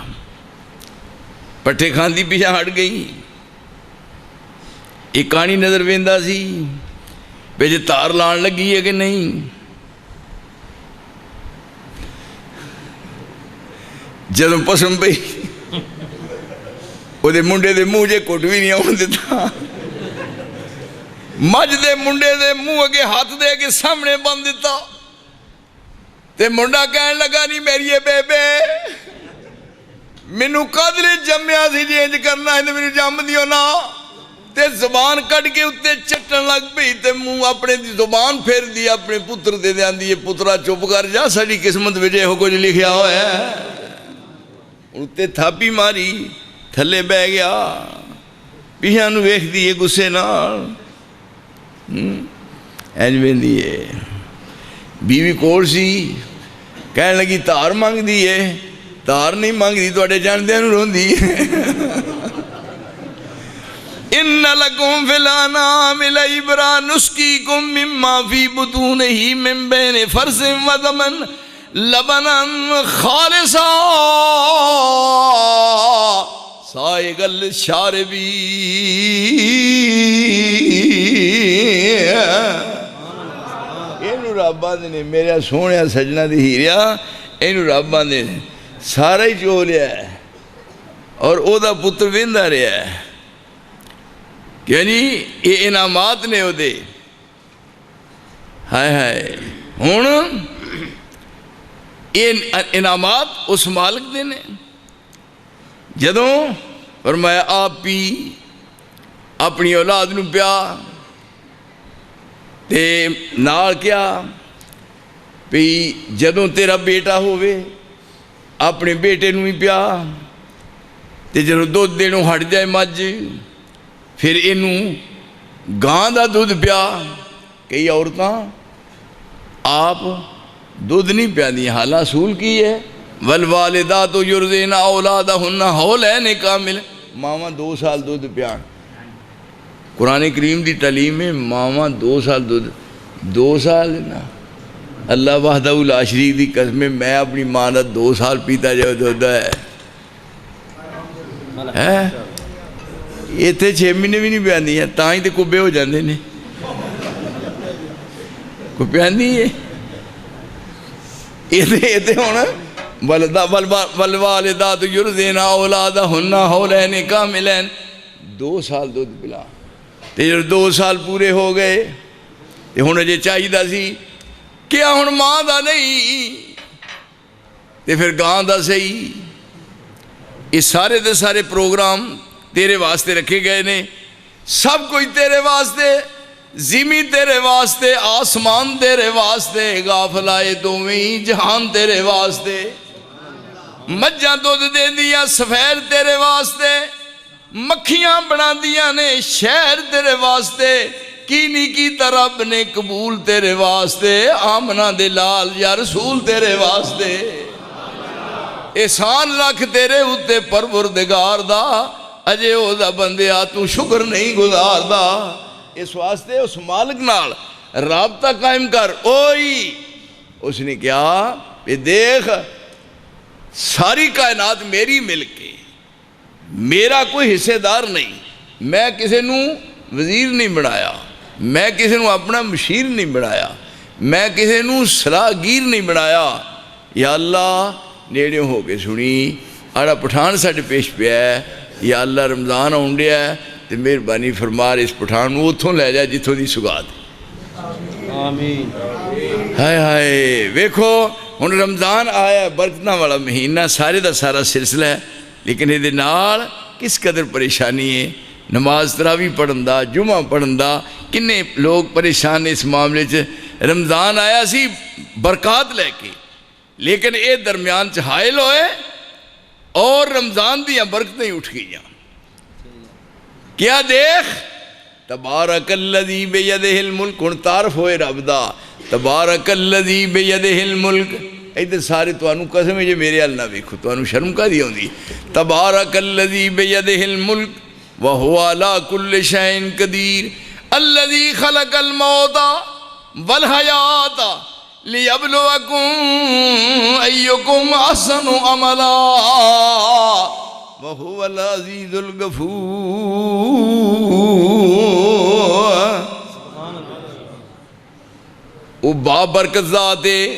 پٹھے کھاندی پیچھے ہٹ گئی۔ ایک کہانی نظر ویندا سی پیچھے تار لان لگی ہے کہ نہیں، جدوں پسند پئی وہ دے منڈے دے منہ جے کٹ بھی نہیں آن دیتا، مجھ دے منڈے دے منہ اگے ہاتھ دے کے سامنے بند دیتا تے منڈا کہنے لگا نہیں میری بے بے مینو قدر جمعیا سی جی انج کرنا ہے میری جم دیو نا، تے زبان کٹ کے اتے چٹن لگ پئی تے منہ اپنے زبان پھیر دی اپنے پتر دے دیاں دی پترا چپ کر جا ساڑی قسمت وجہ ہو کچھ لکھیا ہوا ہے۔ اتے تھاپی ماری تھلے بہ گیا، پیچھے نو ویکھ دیئے گسے نال اینج ویندی ہے۔ بیوی کول سی کہنے لگی تار مانگ دیئے، تار نہیں مانگ دی تو اٹھے جان دیا نو رون دی۔ ان لکم فی الانعام لعبرا نسقیکم مما فی بطونہ من بین فرث و دم لبنا خالصا سائغ للشاربین۔ رب آدھے نے میرا سونے سجنا دی ہیریا اینو رب آدھے نے سارا ہی چو لیا ہے اور او دا پتر ویندہ رہا ہے یعنی یہ انعامات نے او دے ہائے ہائے ہون یہ انعامات اس مالک دے نے جدوں فرمایا آپ پی اپنی اولاد نو پیا تے نال کیا پی جدوں تیرا بیٹا ہوئے اپنے بیٹے نو ہی پیا تے جدوں دودھ دینوں ہٹ جائے مجھ پھر انہوں گان دا دودھ پیا کئی عورتاں آپ دودھ نہیں پیا دی حالہ اصول کی ہے والوالدات یرضعن اولادہن حولین کامل ماما 2 سال دودھ پیا قرآن کریم دی تعلیم میں ماما 2 سال دودھ 2 سال نا اللہ وحدہ لا شریک دی قسم میں اپنی ماں دا 2 سال پیتا جائے دودھ ہے یہ تھے 6 مہینے بھی نہیں پیاندی ہیں تاں ہی تے کبے ہو جاندے نے کو پیاندی ہے یہ تھے ہونا والوالدات یرضعن اولادہن حولین کاملین 2 سال دودھ پلا تے جب 2 سال پورے ہو گئے تے ہونا جے چاہی دا سی کیا ہون ماں دا نہیں تے پھر گان دا سہی اس سارے دے سارے پروگرام تیرے واسطے رکھے گئے نے سب کوئی تیرے واسطے زمین تیرے واسطے آسمان تیرے واسطے غافل آئے دوویں جہان تیرے واسطے مجھاں دودھ دے دیا سفیر تیرے واسطے مکھیاں بنا دیا نے شہر تیرے واسطے کینی کی رب نے قبول تیرے واسطے آمنہ دے لال یا رسول تیرے واسطے احسان رکھ تیرے اتے پروردگار دا اجے او دا بندیا تو شکر نہیں گزار دا اس واسطے اس مالک نال رابطہ قائم کر اوئی اس نے کیا کہ دیکھ ساری کائنات میری ملک ہے میرا کوئی حصے دار نہیں میں کسی نو وزیر نہیں بنایا میں کسی نو اپنا مشیر نہیں بنایا میں کسی نو صلاحگیر نہیں بنایا یا اللہ نیڑے ہو کے سنی آڑا پٹھان ساڑھے پیش پہ ہے یا اللہ رمضان ہونڈیا ہے تو مہربانی فرمار اس پٹھان اتھوں لے جائے جتھوں دی سگات آمین ہائے ہائے ویکھو ہن رمضان آیا برکتاں والا مہینہ سارے دا سارا سلسلہ ہے لیکن یہ نال کس قدر پریشانی ہے نماز تراویح پڑھن دا جمعہ پڑھن دا کنے لوگ پریشان اس معاملے رمضان آیا سی برکات لے کے لیکن اے درمیان حائل ہوئے اور رمضان دیا برکتیں اٹھ گئی کیا دیکھ تبارک الذی بیدہ الملک ان تعارف ہوئے رب دا تبارک الذی بیدہ الملک ایدھر سارے تو انو قسم ہے جو میرے حال نہ بیکھو تو انو شرم کا دیا ہوں دی تبارک الذی بیدہ الملک وہو علا کل شئین قدیر الذی خلق الموت والحیات لیبلوکم ایکم احسن عملا وہو العزیز الغفور او بابرکت ذات ہے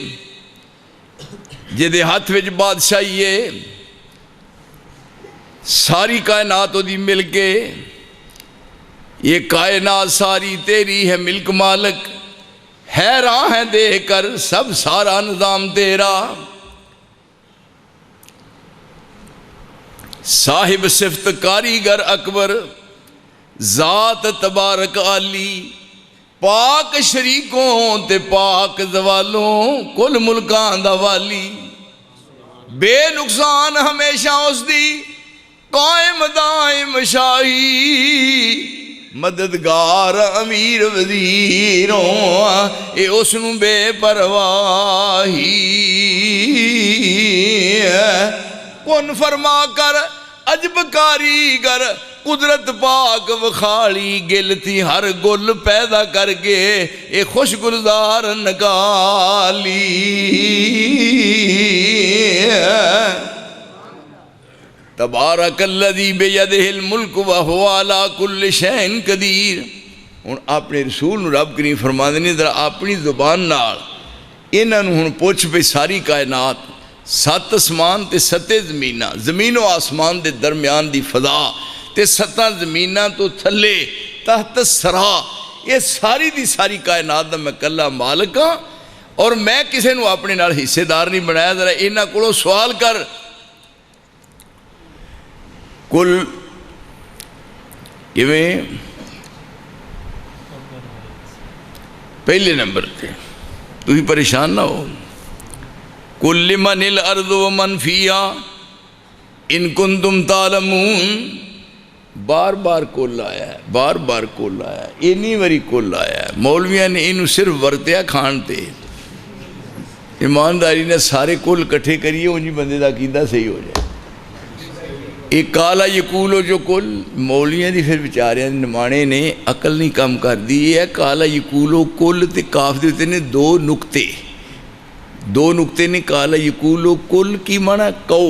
جدے ہاتھ وچ بادشاہی ہے ساری کائنات دی مل کے یہ کائنات ساری تیری ہے ملک مالک حیران ہے دیکھ کر سب سارا نظام تیرا صاحب صفت کاریگر اکبر ذات تبارک عالی پاک شریکوں تے پاک زوالوں کل ملکان دا والی بے نقصان ہمیشہ اس دی قائم دائم شاہی مددگار امیر وزیروں اے اس نو بے پرواہی کن فرما کر عجب کاریگر قدرت پاک وخالی گل تھی ہر گل پیدا کر کے اے خوش گلزار نکالی تبارک الذی بیدہ الملک وہو علا کل شئین قدیر ان اپنے رسول رب کریم فرما دینے ذرا اپنی زبان نال انہاں نوں ہن پوچھ پہ ساری کائنات 7 اسمان تے 7 زمیناں، زمین و آسمان دے درمیان دی فضا تے 7 زمیناں تو تھلے تحت الثرا، یہ ساری دی ساری کائنات دا میں کلا مالک ہاں، اور میں کسے نو اپنے نال حصے دار نہیں بنایا۔ ذرا انہاں کولوں سوال کر، کل کیویں پہلے نمبر تے تو ہی پریشان نہ ہو، قُلْ لِمَنِ الْأَرْضُ وَمَنْ فِيهَا إِن كُنْتُمْ تَعْلَمُونَ، بار بار کل آیا ہے، بار بار کل آیا ہے، اینی وری کل آیا ہے۔ مولویاں نے انہوں صرف ورتیا کھان تے، ایمانداری نے سارے کل کٹھے کریے انجی بندے دا عقیدہ صحیح ہو جائے۔ ایک کالا یقولو جو کل مولویاں دی پھر بیچاریاں نمانے نے عقل نہیں کم کر دی ہے۔ کالا یقولو کل تے کاف دیتے نے 2 نقطے نے، کالا یقولو کل کی معنی کو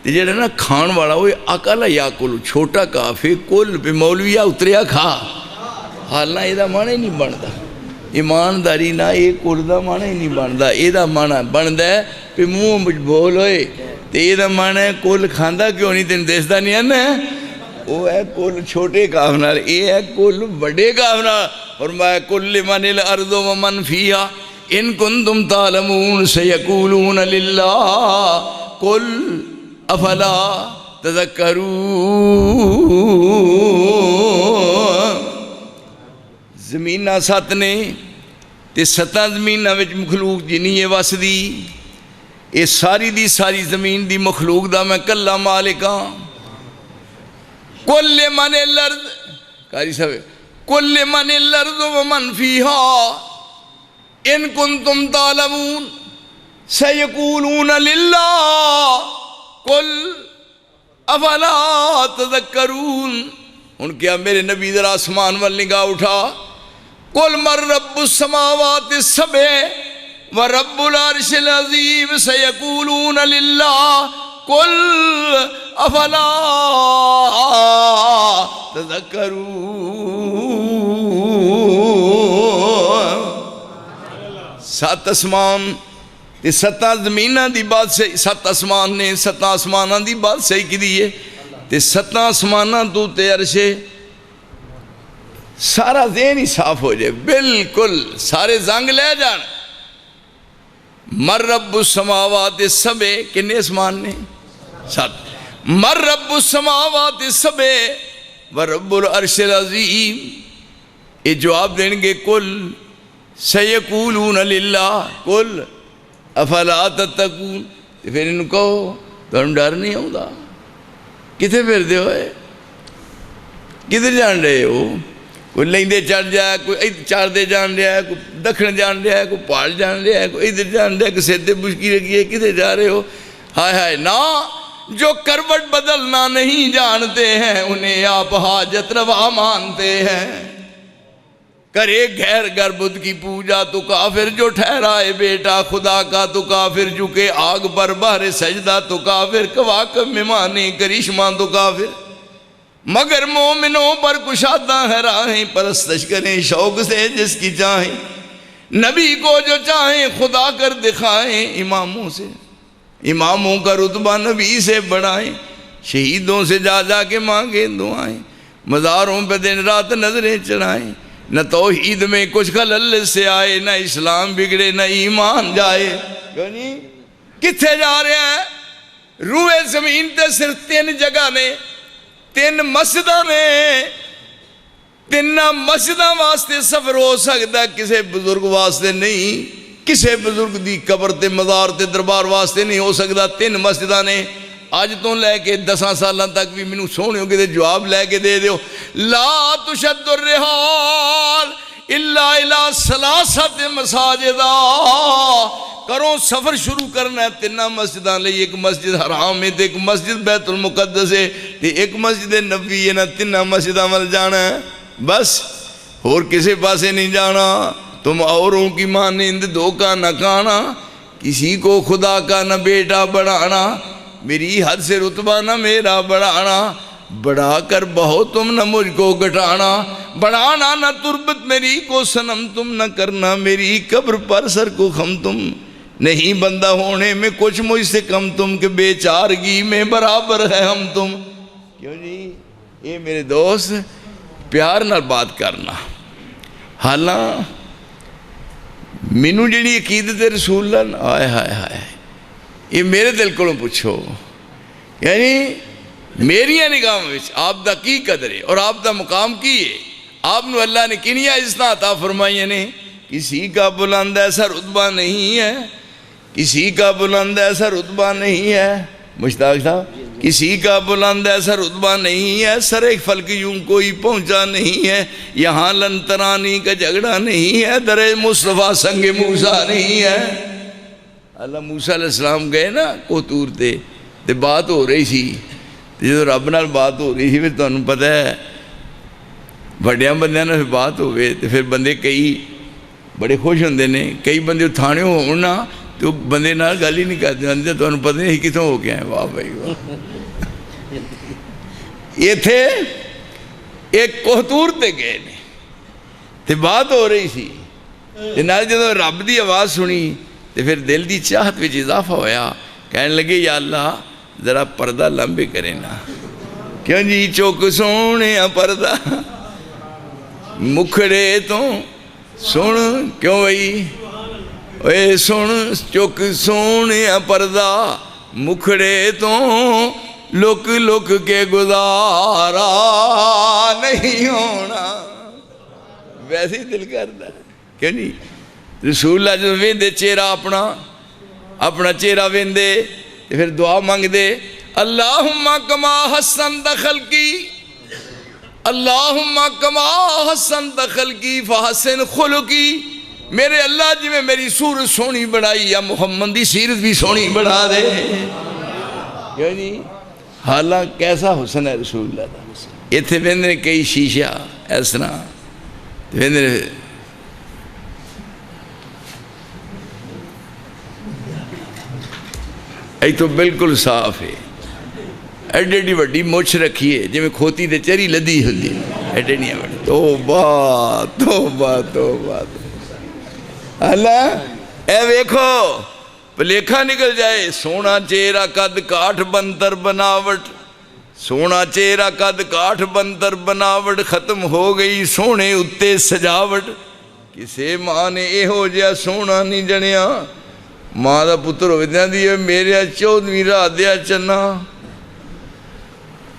تے جڑا نا کھان والا وہ اکلا یا کل چھوٹا کافے کل پہ مولویا اتریا کھا، حالنا یہ دا معنی نہیں بندا، ایمانداری نہ یہ کل دا معنی نہیں بندا، یہ دا معنی بندا ہے پہ منہ بول ہوئے تے یہ دا معنی ہے کل کھاندا کیوں نہیں تین دیسدہ نہیں ہے نا، وہ ہے کل چھوٹے کافنال، یہ ہے کل بڑے کافنال۔ فرمایا کل لمن الارض ومن فیہا ان کنتم تعلمون سیقولون للہ قل افلا تذکرون۔ زمینہ 7 نے تے 7 زمینہ وچ مخلوق جنی یہ وس دی، یہ ساری دی ساری زمین دی مخلوق دا میں کلا مالکاں۔ قل لمن الارض، قاری صاحب، قل لمن الارض ومن فیہا ان کنتم تعلمون سیقولون للہ قل افلا تذکرون۔ ان کیا میرے نبی ذرا آسمان وال نگاہ اٹھا، قل من رب السماوات السبع ورب العرش العظیم سیقولون للہ قل افلا تذکرون۔ 7 اسمان تے 7 زمینہ دی بات سے، 7 اسمان نے 7 آسمانہ دی بات صحیح کی دیئے تے 7 آسمانہ تو تے عرشے، سارا ذہن ہی صاف ہو جائے، بالکل سارے زنگ لے جان۔ مر رب السماوات السبع، کنے اسمان نے 7، مر رب السماوات السبع ورب العرش العظیم، یہ جواب دیں گے کل سیقولون للہ قل افلا تتقون۔ پھر انہوں کہو تو ہم ڈر نہیں ہوتا، کتے پھر دے ہوئے، کدھر جان رہے ہو؟ کوئی لیندے چڑھ جائے، کوئی چار دے جان رہا ہے، کوئی دکھن جان رہا ہے، کوئی پہاڑ جان رہا ہے، کوئی ادھر جان رہا ہے، کوئی سیدھے بشکی رکھی ہے، کدھر جا رہے ہو؟ ہائے ہائے نا، جو کروٹ بدلنا نہیں جانتے ہیں انہیں آپ حاجت روا مانتے ہیں۔ کرے غیر گر بدھ کی پوجا تو کافر، جو ٹھہرائے بیٹا خدا کا تو کافر، جھکے آگ پر بہر سجدہ تو کافر، کواکب میں مانے کرشمہ تو کافر، مگر مومنوں پر کشادہ ہے راہیں، پرستش کریں شوق سے جس کی چاہیں، نبی کو جو چاہیں خدا کر دکھائیں، اماموں سے اماموں کا رتبہ نبی سے بڑھائیں، شہیدوں سے جا جا کے مانگیں دعائیں، مزاروں پہ دن رات نظریں چڑھائیں، نہ توحید میں کچھ خلل سے آئے، نہ اسلام بگڑے نہ ایمان جائے۔ کتھے جا رہے ہیں؟ روئے زمین تے صرف 3 جگہ نے، 3 مسجدہ نے، 3 مسجدہ واسطے سفر ہو سکتا، کسے بزرگ واسطے نہیں، کسے بزرگ دی قبر تے مزار تے دربار واسطے نہیں ہو سکتا۔ 3 مسجدہ نے، آج تو لے کے 10 سالہ تک بھی منوں سونے ہو کے جواب لے کے دے دیو، لا تشد الرحال الا الى 3 مساجدہ، کرو سفر شروع کرنا ہے 3 مسجدہ لئے، ایک مسجد حرام ہے، ایک مسجد بیت المقدس ہے، ایک مسجد نبی ہے، 3 مسجدہ مل جانا ہے، بس اور کسی پاسے نہیں جانا۔ تم اوروں کی مانند دھوکہ نہ کھانا، کسی کو خدا کا نہ بیٹا بڑھانا، میری حد سے رتبہ نہ میرا بڑھانا، بڑھا کر بہو تم نہ مجھ کو گھٹانا، بڑھانا نہ تربت میری کو صنم تم، نہ کرنا میری قبر پر سر کو خم تم، نہیں بندہ ہونے میں کچھ مجھ سے کم تم، کہ بے چارگی میں برابر ہے ہم تم۔ کیوں جی؟ یہ میرے دوست پیار نال بات کرنا۔ حالاں مینوں جڑی عقیدت رسول اللہ آئے ہائے ہائے، یہ میرے دل کو پوچھو، یعنی میری نگاہ میں آپ دا کی قدر ہے اور آپ دا مقام کی ہے؟ آپ نے اللہ نے کنیا عزتاں عطا فرمائی نے، کسی کا بلند ایسا رتبہ نہیں ہے، کسی کا بلند ایسا رتبہ نہیں ہے، مشتاق صاحب، کسی کا بلند ایسا رتبہ نہیں ہے، سر فلک یوں کوئی پہنچا نہیں ہے، یہاں لن ترانی کا جھگڑا نہیں ہے، در مصطفیٰ سنگ موسیٰ نہیں ہے۔ اللہ موسیٰ علیہ السلام گئے نا کوتور تے بات ہو رہی سی، جدو رب نال بات ہو رہی سی، پھر تمہیں پتہ ہے بڑیاں بندیاں نال بات ہوئے تو پھر بندے کئی بڑے خوش ہوندے نے، کئی بندے تھانے ہونا تو بندے نال گل ہی نہیں کرتے، بندے تمہیں پتہ نہیں کتوں ہو کے آئے، واہ بھائی واہ۔ یہ تھے ایک کوہتور تے گئے نے تے بات ہو رہی سی، نال جدو رب دی آواز سنی تے پھر دل دی چاہت وچ اضافہ ہویا، کہنے لگے یا اللہ ذرا پردہ لمبے کرے نا، کیوں جی چوک سونے پردہ مکھڑے تو سن، کیوں بھائی اے سن چوک سونے پردہ مکھڑے تو لک لک کے گزارا نہیں ہونا، ویسے ہی دل کرتا ہے، کیوں نہیں؟ رسول اللہ جو ویندے چہرہ اپنا چہرہ ویندے پھر دعا مانگ دے، اللہم کما حسنت خلقی، اللہم کما حسنت خلقی فحسن خلقی، میرے اللہ جی میں میری صورت سونی بڑھائی یا محمد دی سیرت بھی سونی بڑھا دے، یعنی حالاں کیسا حسن ہے رسول اللہ دا۔ اتھے ویندے کئی شیشہ اس طرح ویندے ای تو بالکل صاف ہے، ایڈی ایڈی وڈی مچھ رکھی ہے جی میں کھوتی تے چری لدی ہوندی، ایڈی نہیں ہے، توبہ توبہ توبہ۔ اللہ اے ویکھو پلیکھا نکل جائے، سونا چہرہ قد کاٹھ بنتر بناوٹ، سونا چہرہ قد کاٹھ بنتر بناوٹ، ختم ہو گئی سونے اتے سجاوٹ، کسے ماں نے اے ہو جیا سونا نہیں جنیا، ماں دا پتر ہوئے دیئے میرے 14ویں رات دیا چنا،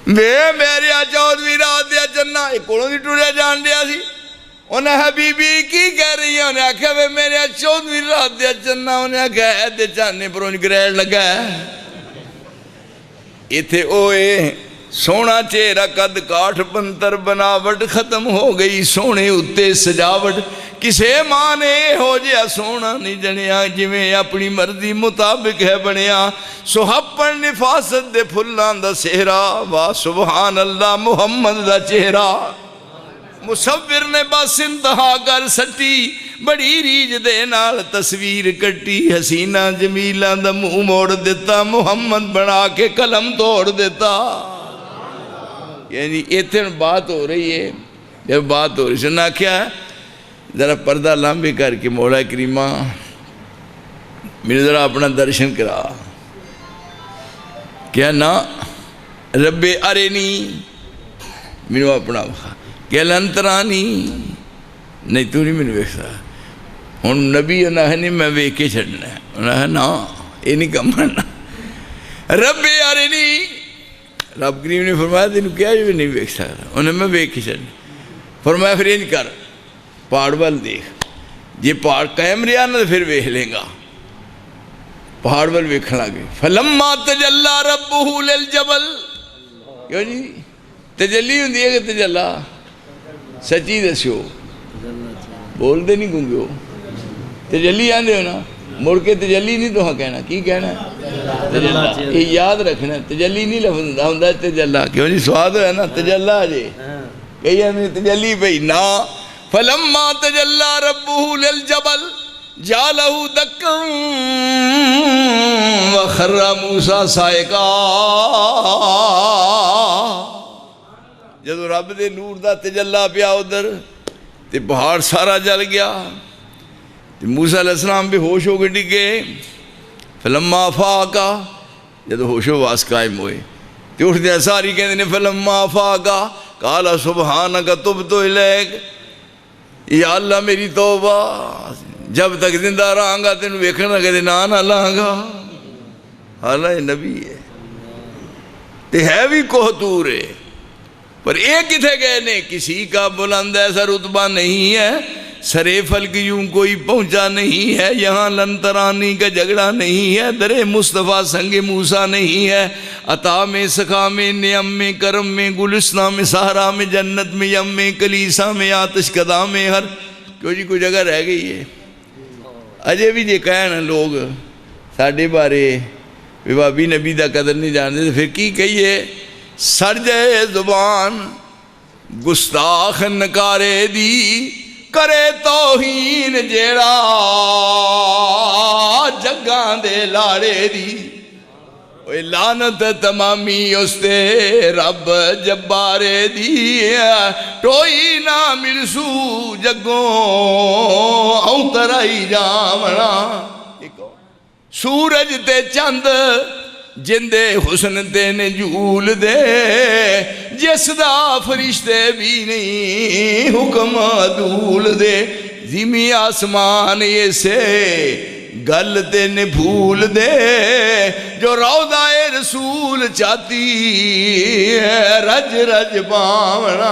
میرے 14ویں رات دیا چنا، ایک کولوں دی ٹوریا جان دیا سی، انہیں حبیبی کی کہہ رہی ہے، انہیں آکھا وے میرے 14ویں رات دیا چنا، انہیں آکھا ہے دے چانے پر انہیں گریڈ لگا ہے، ایتھے اوئے سونا چہرہ قد کاٹھ بنتر بناوٹ، ختم ہو گئی سونے اتے سجاوٹ، کسے ماں نے ہو جیا سونا نہیں جنیا، جویں اپنی مرضی مطابق ہے بنیا، سحب پر نفاست دے پھلان دا سہرہ، واہ سبحان اللہ محمد دا چہرہ، مصور نے بس انتہا کر سٹی، بڑی ریج دے نال تصویر کٹی، حسینہ جمیلہ دا منہ موڑ دیتا، محمد بنا کے قلم توڑ دیتا۔ یعنی اتنے بات ہو رہی ہے، جب بات ہو رہی ہے سننا کیا ہے، ذرا پردہ لمبے کر کے مولا کریمہ میرے ذرا اپنا درشن کرا، کیا نا رب ارینی میرے اپنا کہ لنترانی نہیں تو نہیں میں ویکھتا، ہن نبی انہاں ہے نہیں میں ویکھ کے چھڑنا ہے، انہاں ہے نا یہ نہیں کمانا، رب ارینی رب کریم نے فرمایا تینوں کیا جو نہیں ویکھ سکتا، انہیں میں ویکھ کے چھڑنا، فرمایا پھر انج کر پہاڑ وال دیکھ، جی پہاڑ قائم رہا نا تو پھر ویکھ لیں گا، پہاڑ وال ویکھن لگے، فلما تجلی ربہ للجبل، کیوں جی تجلی ہوندی ہے کہ تجلی سچی دسیو، بول دے نہیں گونگے ہو، تجلی آندے ہو نا، مڑ کے تجلی نہیں تو ہاں کہنا، کی کہنا ہے؟ یہ یاد رکھنا، تجلی نہیں لفظ ہوندہ تجلی، کیوں جی سواد ہے نا تجلی جے، کہی ہمیں تجلی پہی نا، فلما تجلی ربہ للجبل جعلہ دکا وخر موسیٰ صائقا، رب دے نور دا تجلا پیا ادھر تے پہاڑ سارا جل گیا تے موسیٰ علیہ السلام بے ہوش ہو کے ڈگے فلما افاقا جب ہوش و واس قائم ہوئے تے اٹھ دیا ساری کہتے ہیں فلما افاقا قال سبحانک تبت الیک یا اللہ میری توبہ جب تک زندہ رہاں گا تینوں ویکھنا کہتے نہ لاں گا حالانہ نبی ہے تے ہے بھی کوہتور ہے پر ایک کتھے گئے نے کسی کا بلند ایسا رتبہ نہیں ہے سرے فلک یوں کوئی پہنچا نہیں ہے یہاں لن ترانی کا جھگڑا نہیں ہے در مصطفیٰ سنگ موسیٰ نہیں ہے عطا میں سخا میں نعم میں کرم میں گلستہ میں سہرا میں جنت میں یم میں کلیسا میں آتش کدا میں ہر کیوں جی کوئی جگہ رہ گئی ہے اجے بھی جے کہنا لوگ ساڑھے بارے بابی نبی دا قدر نہیں جانتے تو پھر کی کہیے سر جائے زبان گستاخ نکارے دی کرے توہین جیڑا جگاں دے لاڑے دی لعنت تمامی اس تے رب جبارے دی ٹوئی نہ ملسو جگوں اوترائی جامنا سورج تے چند جندے حسن تے نجول دے جس دا فرشتے بھی نہیں حکم دول دے زمین آسمان یہ سے گل تے نے بھول دے جو روضہ رسول چاہتی ہے رج رج باونا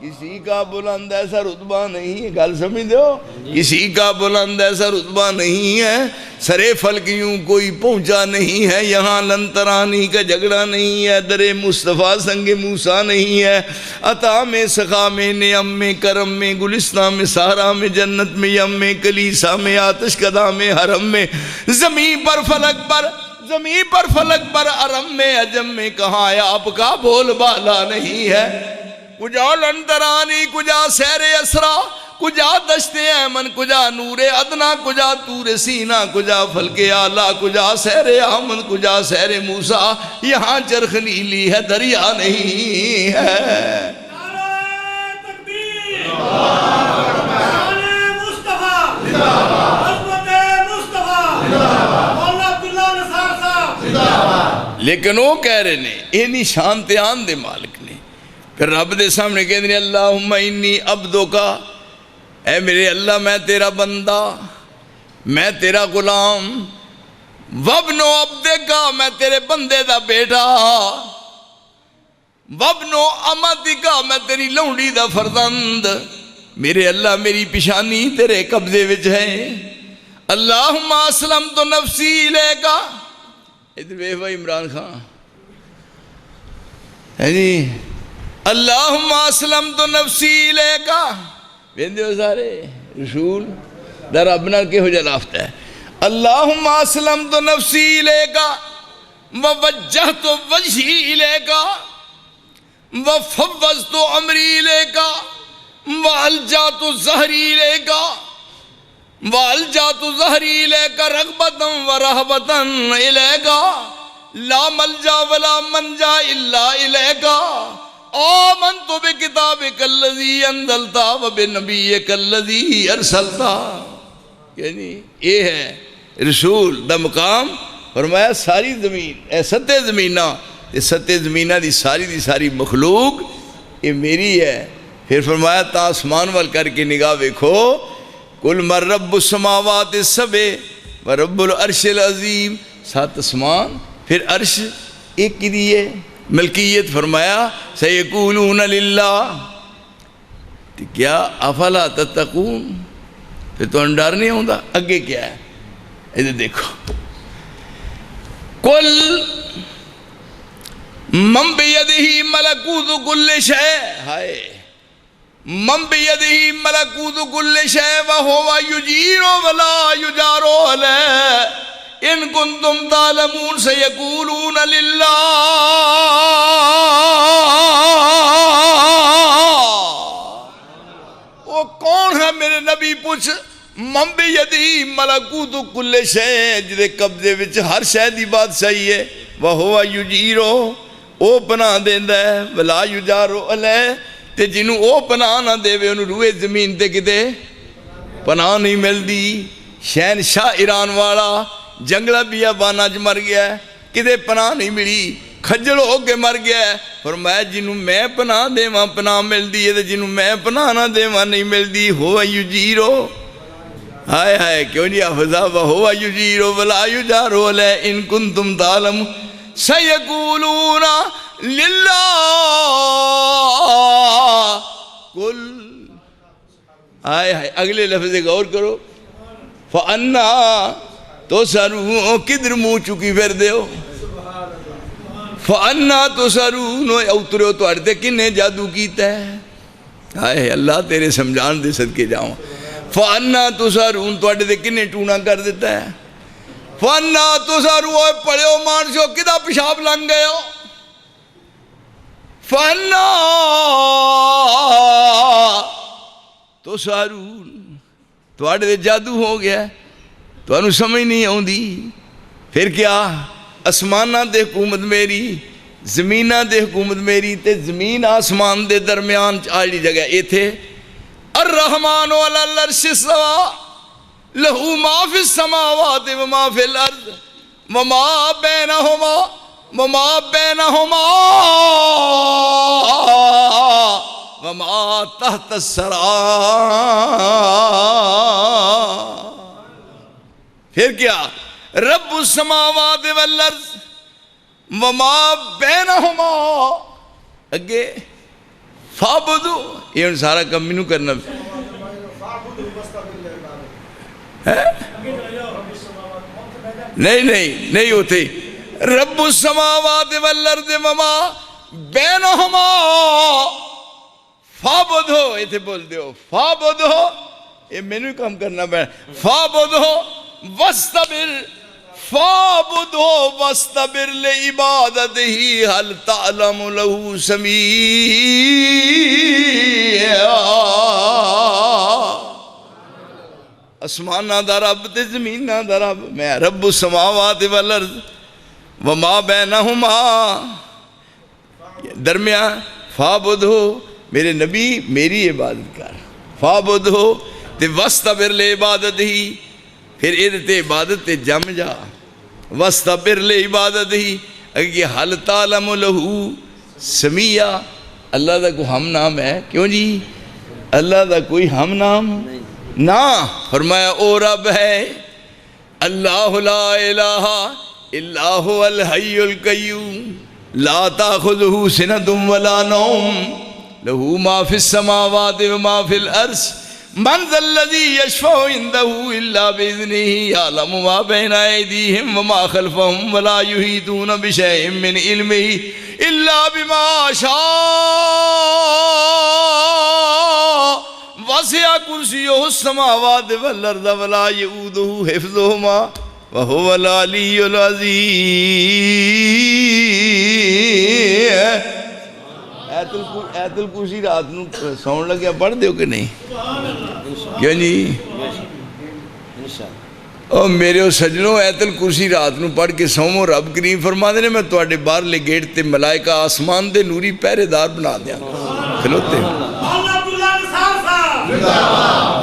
کسی کا بلند ایسا رتبہ نہیں ہے گل سمجھ دو کسی کا بلند ایسا رتبہ نہیں ہے سرے فلک یوں کوئی پہنچا نہیں ہے یہاں لن ترانی کا جھگڑا نہیں ہے در مصطفیٰ سنگ موسیٰ نہیں ہے عطا میں سخا میں نعم میں کرم میں گلستہ میں سہرا میں جنت میں یم میں کلیسا میں آتش کدا میں حرم میں زمین پر فلک پر عرم میں عجم میں کہاں آپ کا بول بالا نہیں ہے کجا لندرانی کجا سیر اسرا کجا دشت ایمن کجا نور ادنا کجا تور سینہ کجا فلک آلہ کجا سیر احمد کجا سیر موسیٰ یہاں چرخ نیلی ہے دریا نہیں ہے نعرہ تکبیر نعرہ مصطفیٰ عظمت مصطفیٰ مولا عبداللہ نصار صاحب لیکن وہ کہہ رہے نے یہ نشان تیان دے مالک نے پھر رب دے سامنے کہتے ہیں اللہم انی عبدو کا اے میرے اللہ میں تیرا بندہ میں تیرا غلام وابنو عبدے کا میں تیرے بندے دا بیٹا وابنو امتی کا میں تیری لونڈی دا فرزند میرے اللہ میری پیشانی تیرے قبضے وچ ہے اللہم اسلمت نفسی لے کا ادھر بے عمران خان ہے جی اللہم اسلمت نفسی لے کا بیندے ہو سارے رسول در ابنا کے ہو جلافت ہے اللہم اسلمت نفسی لے کا ووجہت وجہی لے کا وفوضت امری لے کا والجات زہری لے کا والجات زہری لے کا رغبتا ورہبتا لے کا لا ملجا ولا منجا الا لے کا آمنت بکتابک اللذی انزلتا وبنبیک اللذی ارسلتا یعنی یہ ہے رسول دا مقام فرمایا ساری زمین اے ستے زمینہ یہ ستے زمینہ دی ساری مخلوق یہ میری ہے پھر فرمایا تا آسمان وال کر کے نگاہ ویکھو کل من رب السماوات السبع و رب العرش العظیم 7 آسمان پھر عرش ایک کی دیئے ملکیت فرمایا سیقولون للہ تو کیا افلا تتقون پھر تو انڈار نہیں ہوندہ اگے کیا ہے ادھر دیکھو کل من بیدہی ملکوت کل شے ہائے من بیدہی ملکوت کل شے وہو یجیرو ولا یجارو علیہ ان کنتم تعلمون سیقولون للہ وہ کون ہے میرے نبی پوچھ من بیدی ملکوت کل شے جدے قبضے وچ ہر شے دی بات صحیح ہے وہو یجیرو وہ پناہ دیندا ہے ولا یجار علیہ تے جنوں وہ پناہ نہ دے انہوں روئے زمین تے کتے پناہ نہیں ملدی شہنشاہ ایران والا جنگلہ بیابانہ چ مر گیا ہے کتے پناہ نہیں ملی کھجل ہو کے مر گیا ہے فرمایا جنوں میں پناہ دیواں پناہ ملدی ہے جنوں میں پناہ نہ دیواں نہیں ملدی ہوا یجیرو ہائے ہائے کیوں نہیں حفظہ وہوا یجیرو ولا یجارو علیہ ان کنتم تعلم سیقولون للہ قل ہائے ہائے اگلے لفظ غور کرو فَأَنَّا تُسَرُونَ کدھر منہ چکی پھر دیو فَأَنَّا تُسَرُونَ اترے تو اڑتے کنے جادو کیتا ہے ہائے اللہ تیرے سمجھان دے صدقے جاؤں فَأَنَّا تُسَرُونَ تو اڑتے کنے ٹونا کر دیتا ہے فَأَنَّا تُسَرُونَ پڑھے ہو مانسو کدھا پیشاب لنگ گئے ہو فَأَنَّا تُسَرُونَ تو اڑتے جادو ہو گیا تو انہوں سمجھ نہیں آؤں دی پھر کیا اسمانہ دے حکومت میری زمینہ دے حکومت میری تے زمین آسمان دے درمیان آڑی جگہ اے تھے الرحمن علی العرش استوى له ما فی السماوات وما فی الارض وما بینہما وما تحت الثرى پھر کیا رب السماوات والارض وما بینہما اگے فابدو یہ ان سارا کم منو کرنا نہیں ہوتے رب السماوات والارض وما بینہما فابدو یہ تھے بول دیو فابدو یہ منو کم کرنا پڑا فابدو واستبر لعبادتہ هل تعلم له سمیعا اسمانہ دا رب تے زمینہ دا رب میں رب السماوات والارض وما بینہما درمیان فابدو میرے نبی میری عبادت کر فابدو تے واستبر لعبادتہ پھر ادھتے عبادت تے جم جا وَاسْتَبِرْ لِعِبَادَتِهِ اگر حَلْ تَعْلَمُ لَهُ سَمِيًّا اللہ دا کوئی ہم نام ہے کیوں جی اللہ دا کوئی ہم نام نہ فرمایا او رب ہے اللہ لا الہ الا هو الحی القیوم لا تأخذه سنة ولا نوم له ما في السماوات وما في الأرض من ذا الذي يشفع عنده إلا بإذنه يعلم ما بين أيديهم وما خلفهم ولا يحيطون بشيء من علمه إلا بما شاء وسع كرسيه السماوات والأرض ولا يؤوده حفظهما وهو العلي العظيم ایت الکرسی رات نو سون لگیا پڑھ دیو کہ نہیں کیوں جی او میرے سجنوں ایت الکرسی رات نو پڑھ کے سومو رب کریم فرما دینے میں تواڈے باہر لے گیٹ تے ملائکہ آسمان دے نوری پہرے دار بنا دیا کھلوتے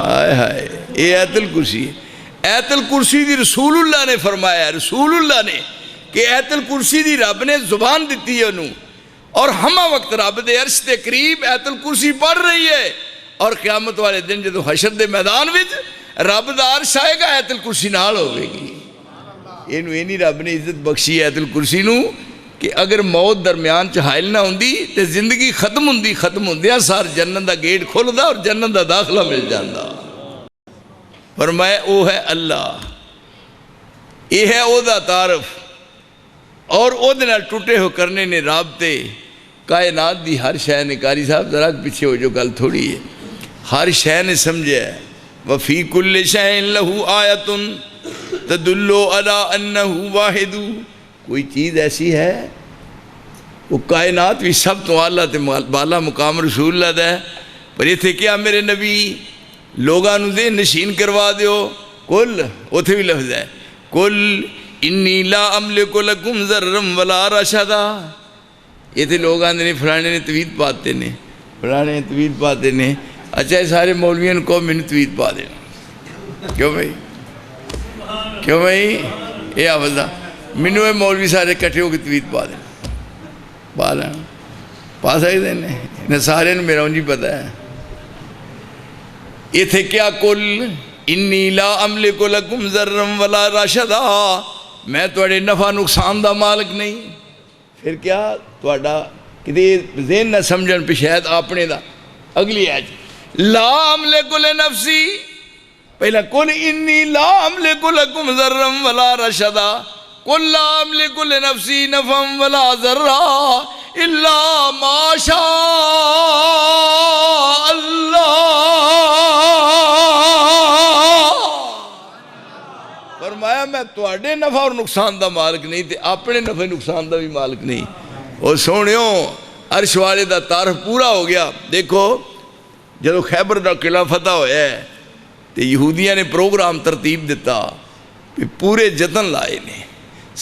آئے ہائے یہ ایت الکرسی ایت الکرسی دی رسول اللہ نے فرمایا رسول اللہ نے کہ ایت الکرسی دی رب نے زبان دیتی ہے انہوں اور ہمہ وقت رب دے عرش دے قریب ایت الکرسی پڑھ رہی ہے اور قیامت والے دن جدو حشر دے میدان وچ رب دا عرش آئے گا ایت الکرسی نال ہوئے گی اینی رب نے عزت بخشی ایت الکرسی نو کہ اگر موت درمیان چہائل نہ ہوندی تے زندگی ختم ہوندی سار جنت دا گیٹ کھول دا اور جنت دا داخلہ مل جاندہ فرمائے او ہے اللہ یہ ہے او دا تعارف اور او دن ٹوٹے ہو کرنے نے رابطے کائنات دی ہر شے نے قاری صاحب ذرا پیچھے ہو جو گل تھوڑی ہے ہر شے نے سمجھے ہے وفی کل شے لہو آیت تدلو علی انہ واحد کوئی چیز ایسی ہے وہ کائنات بھی سب تو اعلیٰ تے بالا مقام رسول اللہ دا ہے پر یہ تھے کیا میرے نبی لوگاں دے نشین کروا دیو کل وہ تھے بھی لفظ ہے کل انی لا املک لکم ذرم ولا رشدا یہ تو لوگ آتے ہیں فلانے نے تویت پاتے ہیں، فلانے نے تویت پاتے ہیں، اچھا یہ سارے مولویوں کو میں نے تویت پا دینا، کیوں بھائی؟ کیوں بھائی؟ یہ آفزہ مینو یہ مولوی سارے کٹھے ہو کے تویت پا دینا، پا لینا، پا سکتے ہیں انہیں سارے نے میرا انجی پتہ ہے۔ یہ تھے کیا کل انی لا املک لکم ذرم ولا رشدا، میں توڑے نفع نقصان دا مالک نہیں، پھر کیا توڑا کدی ذہن نہ سمجھن پہ شاید اپنے دا۔ اگلی آج لا املک لنفسی، پہلا قل انی لا املک لکم ذرم ولا رشدا، قل لا املک لنفسی نفعا ولا ضرا الا ما شاء اللہ۔ فرمایا میں توڑے نفع اور نقصان دا مالک نہیں تے اپنے نفع نقصان دا بھی مالک نہیں۔ اور سونیوں عرش والے دا تعارف پورا ہو گیا۔ دیکھو جدو خیبر دا قلعہ فتح ہویا ہے تے یہودیاں نے پروگرام ترتیب دیتا، پورے جتن لائے نے،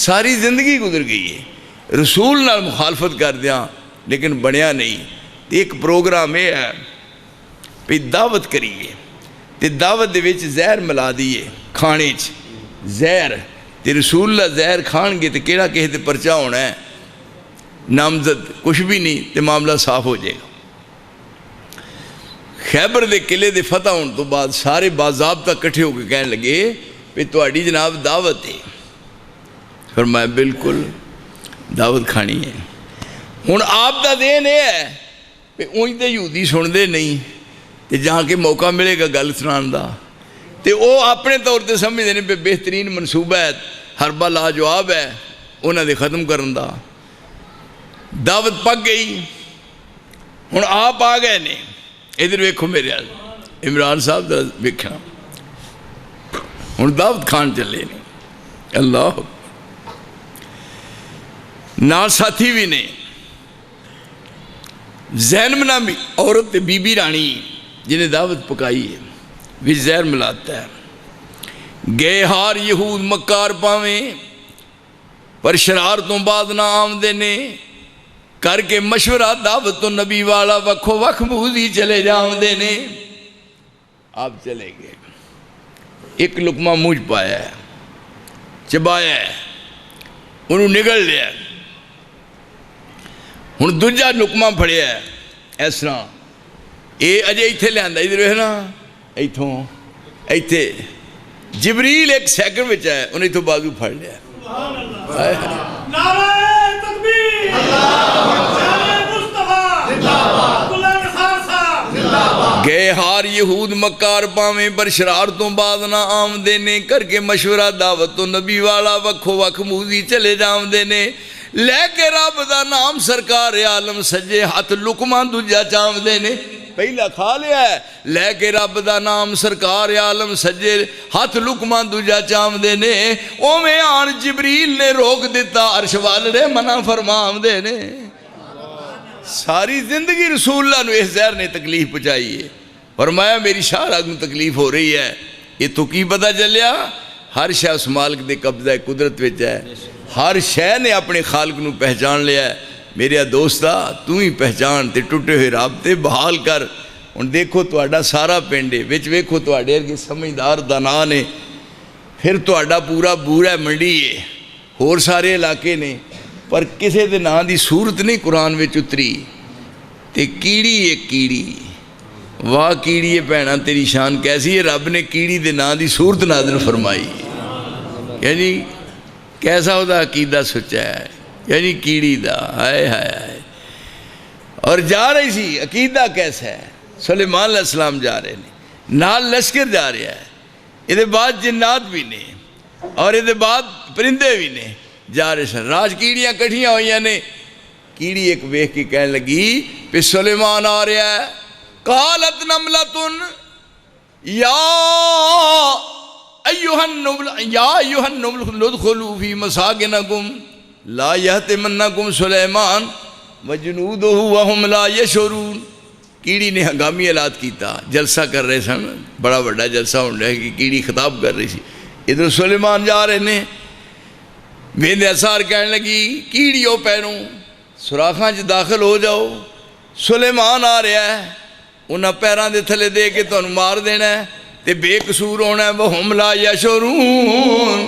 ساری زندگی گزر گئی ہے، رسول نال مخالفت کر دیا لیکن بنیا نہیں۔ ایک پروگرام یہ ہے پہ دعوت کریے تے دعوت دے وچ زہر ملا دیئے کھانے چ زہر، تے رسول اللہ زہر کھان گے تے کیڑا کہے تے پرچہ ہونا ہے، نامزد کچھ بھی نہیں تے معاملہ صاف ہو جائے گا۔ خیبر دے قلعے دے فتح ہونے تو بعد سارے باضابطہ کٹھے ہو کے کہنے لگے پہ تہاڈی جناب دعوت ہے۔ فرمایا بالکل دعوت کھانی ہے۔ ہن آپ دا دین ہے پہ اونج تے یہودی سن دے نہیں تے جہاں کے موقع ملے گا گل سنان دا تے او اپنے طور تے سمجھ دینے پہ بہترین منصوبہ ہے، حربہ لاجواب ہے انہاں دے ختم کرن دا۔ دعوت پک گئی، ہن آپ آ گئے نے، ادھر ویکھو میرے عمران صاحب دا ویکھنا، ہن دعوت کھان چلے نے، اللہ نال ساتھی بھی نے، زینب نامی عورت بی بی رانی جنہیں دعوت پکائی ہے بھی زہر ملاتا ہے۔ گئے ہار یہود مکار پاویں پر شرارتوں بعد نہ آمدے نے، کر کے مشورہ دعوت تو نبی والا وکھو وکھ بوزی چلے جاؤندے نے۔ آپ چلے گئے، ایک لقمہ منہ پایا ہے، چبایا ہے، انہوں نگل لیا، ہن دوجا لقمہ پھڑیا ہے اس طرح، اے اجے ایتھے لے آندا، ادھر ہے نا ایتھوں ایتھے جبریل ایک سیکنڈ وچ ہے انہیں ایتھوں بازو پھڑ لیا۔ نعرہ تکبیر، نعرہ مصطفیٰ، عبداللہ نصار صاحب، گئے ہار یہود مکار پاویں پر شرارتوں بعد نہ آمدے نے، کر کے مشورہ دعوت تو نبی والا وکھو وکھ موزی چلے جاؤندے نے، لے کے رب دا نام سرکار عالم سجے ہاتھ لقمہ دوجا چاوندے نے۔ پہلا کھا لیا ہے، لے کے رب دا نام سرکار عالم سجے ہاتھ لقمہ دوجا چاوندے نے، اوویں آن جبریل نے روک دیتا عرش والے منع فرماوندے نے۔ ساری زندگی رسول اللہ نے اس زہر نے تکلیف پہنچائی ہے، فرمایا میری شاہ راگ میں تکلیف ہو رہی ہے، یہ تو کی پتہ چلیا ہر شے اس مالک دے قبضہ قدرت وچ ہے، ہر شے نے اپنے خالق نو پہچان لیا ہے۔ میرے دوستا تو ہی پہچان تے ٹوٹے ہوئے رابطے بحال کر۔ ہن دیکھو تہاڈا سارا پنڈ ہے، وچ ویکھو تہاڈے ارگے سمجھدار دانا نے، پھر تہاڈا پورا بورا منڈی ہے، ہور سارے علاقے نے، پر کسے دے نام دی صورت نہیں قرآن وچ اتری تے کیڑی ایک کیڑی، واہ کیڑی ہے بھینا تیری شان کیسی ہے، رب نے کیڑی دے نام دی صورت نازل فرمائی، یعنی کیسا ہوتا عقیدہ سچا ہے، یعنی کیڑی دا ہائے ہائے ہائے۔ اور جا رہی سی عقیدہ کیسا ہے، سلیمان علیہ السلام جا رہے ہیں، نال لشکر جا رہا ہے، یہ بعد جنات بھی نے اور یہ بعد پرندے بھی نے جا رہے سن، راج کیڑیاں کٹھیاں ہوئیاں نے۔ کیڑی ایک ویکھ کے کہنے لگی پہ سلیمان آ رہا ہے، قالت نملتن یا ایوہ النمل ادخلوا فی مساکنکم لا یحطمنکم سلیمان وجنودہ وہم لا یشعرون۔ کیڑی نے ہنگامی اعلان کیتا، جلسہ کر رہے سن، بڑا بڑا جلسہ ہون رہا ہے کہ کیڑی خطاب کر رہی سی، ادھر سلیمان جا رہے نے، ویندے اثار کہنے لگی کیڑیوں پیروں سوراخاں چ داخل ہو جاؤ، سلیمان آ رہا ہے، انہاں پیراں دے تھلے دے کے تانوں مار دینا ہے تے بے قصور ہونا ہے، وہم لا یشعرون،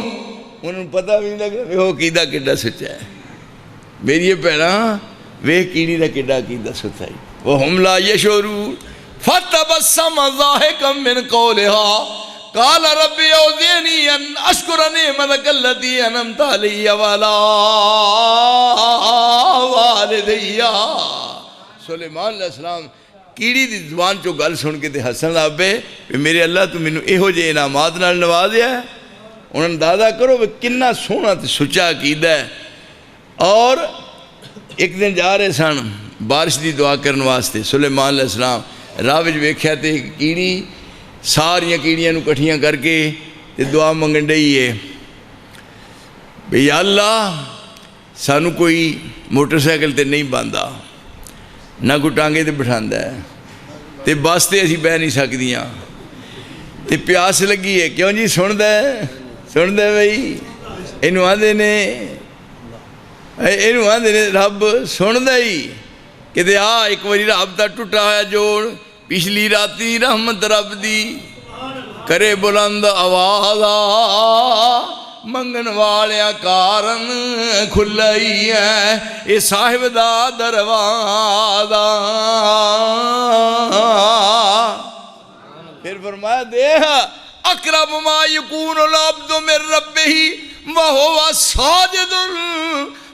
انہوں پتہ بھی نہیں لگ رہا وہ عقیدہ کڈا سچا ہے۔ میری یہ پیراں وہ کیڑی دا کڈا عقیدہ سچا ہے، وہم لا یشعرون۔ فتبسم ضاحکا من قولها قال رب اوزعنی ان اشکر نعمتک التی انعمت علی وعلی والدی۔ سلیمان علیہ السلام کیڑی دی زبان چو گل سن کے تے حسن لابے میرے اللہ تو مینوں ایہو جے انعامات نال نوازیا ہے۔ انہوں نے اندازہ کرو کہ کنا سونا تے سچا عقیدہ ہے۔ اور ایک دن جا رہے سن بارش دی دعا کرنے واسطے، سلیمان علیہ السلام راہ وچ ویکھیا تے کیڑی ساریاں کیڑیاں نوں کٹھیاں کر کے تے دعا منگن ڈئی ہے بھئی یا اللہ سانو کوئی موٹر سائیکل تے نہیں باندا، نہ کوئی ٹانگے تے بٹھاندا ہے تے بس تے اسی بہ نہیں سکدیاں تے پیاس لگی ہے، کیوں جی سن دے بھئی اینوں آندے نے رب سن دے ہی کہ دے ایک واری رب دا ٹوٹا ہوا جوڑ پچھلی راتی رحمت رب دی کرے بلند آواز منگن والیاں کارن کھلائی ہے اے صاحب دا دروازہ۔ پھر فرمایا دیکھ اقرب ما یکون العبد من ربہ وہو ساجد،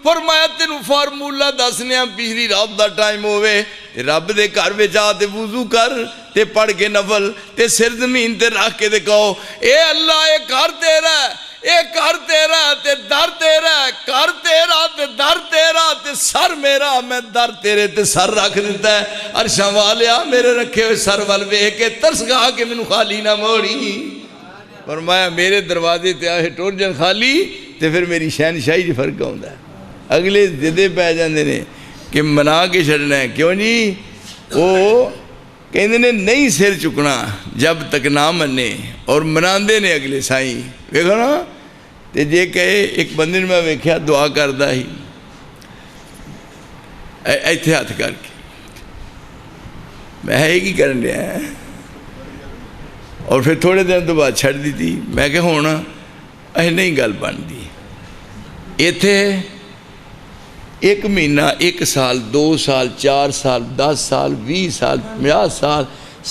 فرمایا تینوں فارمولہ دسنے پچھلی رات دا ٹائم ہوئے رب دے گھر وچ آ تے وضو کر تے پڑھ کے نفل تے سر زمین تے رکھ کے تے کہو اے اللہ اے گھر تیرا ہے، اے گھر تیرا تے در تیرا ہے، گھر تیرا تے در تیرا تے سر میرا، میں در تیرے تے سر رکھ دیتا ہے، عرشاں والیا میرے رکھے ہوئے سر وال ویکھ کے ترس گا کے مینوں خالی نہ موڑی۔ فرمایا میرے دروازے تے آئے ٹور جن خالی تے پھر میری شہنشاہی جی فرق ہوندا ہے۔ اگلے زدے پہ جاندے نے کہ منا کے چھڑنا ہے، کیوں جی وہ کہندے نے نہیں سر چکنا جب تک نہ منے، اور مناندے نے اگلے سائیں ویکھو نا تے جے کہے ایک بندے نے میں ویکھیا دعا کردا ہی ایتھے ہاتھ کر کے میں ہے کی کرن رہا ہے، اور پھر تھوڑے دن تو بعد چھڑ دی تھی، میں کہ ہونا اے نہیں گل بن دی ایتھے ایک مہینہ، ایک سال، 2 سال، 4 سال، 10 سال، 20 سال، 50 سال،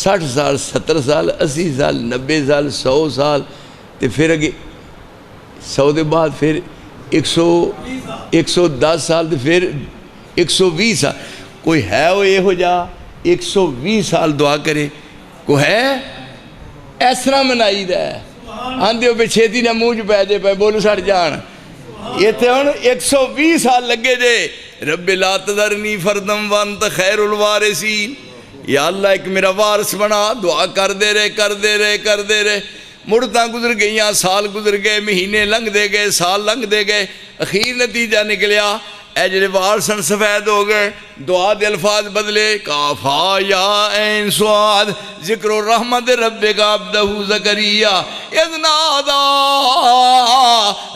60 سال، 70 سال، 80 سال، 90 سال، 100 سال تے پھر اگے 100 دے بعد پھر 110 سال تے پھر 120 سال۔ کوئی ہے وہ یہ ہو جا 120 سال دعا کرے؟ کوئی ہے اس طرح منائی دا ہے آندھے ہو پہ چھیتی نہ موج پہ جے پہ بولو سڑ جان۔ یہ تھے ہون 120 سال لگے جے رب لا تذرنی فردم وانت خیر الوارثین، یا اللہ ایک میرا وارث بنا، دعا کر دے رہے مڑتاں گزر گئیاں، سال گزر گئے، مہینے لنگ دے گئے، سال لنگ دے گئے، اخیر نتیجہ نکلیا اے جڑے وارثن سفید ہو گئے، دعا دے الفاظ بدلے، کافا یا عین صاد ذکر الرحمت ربک عبدہ زکریا اذ نادا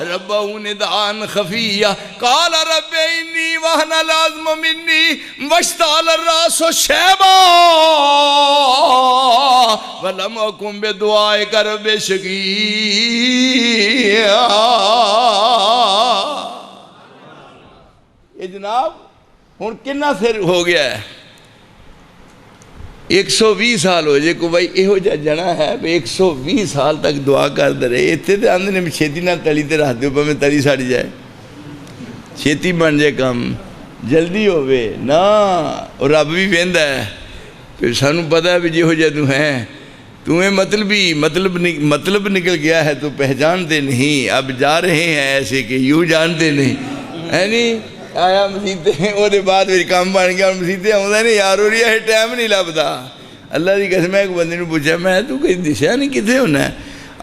ربہ نداء خفیہ قال رب انی وہن العظم منی واشتعل الراس شیبا ولم اکن بدعائک رب شقیا۔ یہ جناب ہون کنا سر ہو گیا ہے 120 سال ہو جائے کو بھائی ایہو جا جنا ہے 120 سال تک دعا کر دے رہے اتھے تے آندھے نے چھیتی نہ تلی تے رہ دیو پہ میں تلی ساڑ جائے چھیتی بن جائے کم جلدی ہوئے نا، اور رب بھی ویندہ ہے پھر سانو پتہ ہے بھی جی ہو جا تو ہیں تمہیں مطلب نکل گیا ہے تو پہچانتے نہیں، اب جا رہے ہیں ایسے کہ یوں جانتے نہیں ہے نہیں آیا مسیطیں وہ دے بعد میری کام بن گیا اور مسیطیں ہوں نہیں یار ہو رہی ہے ٹائم نہیں لبدا۔ اللہ دی قسم ہے ایک بندے نے پوچھا میں تو کہیں دشیا نہیں کتے ہونا ہے؟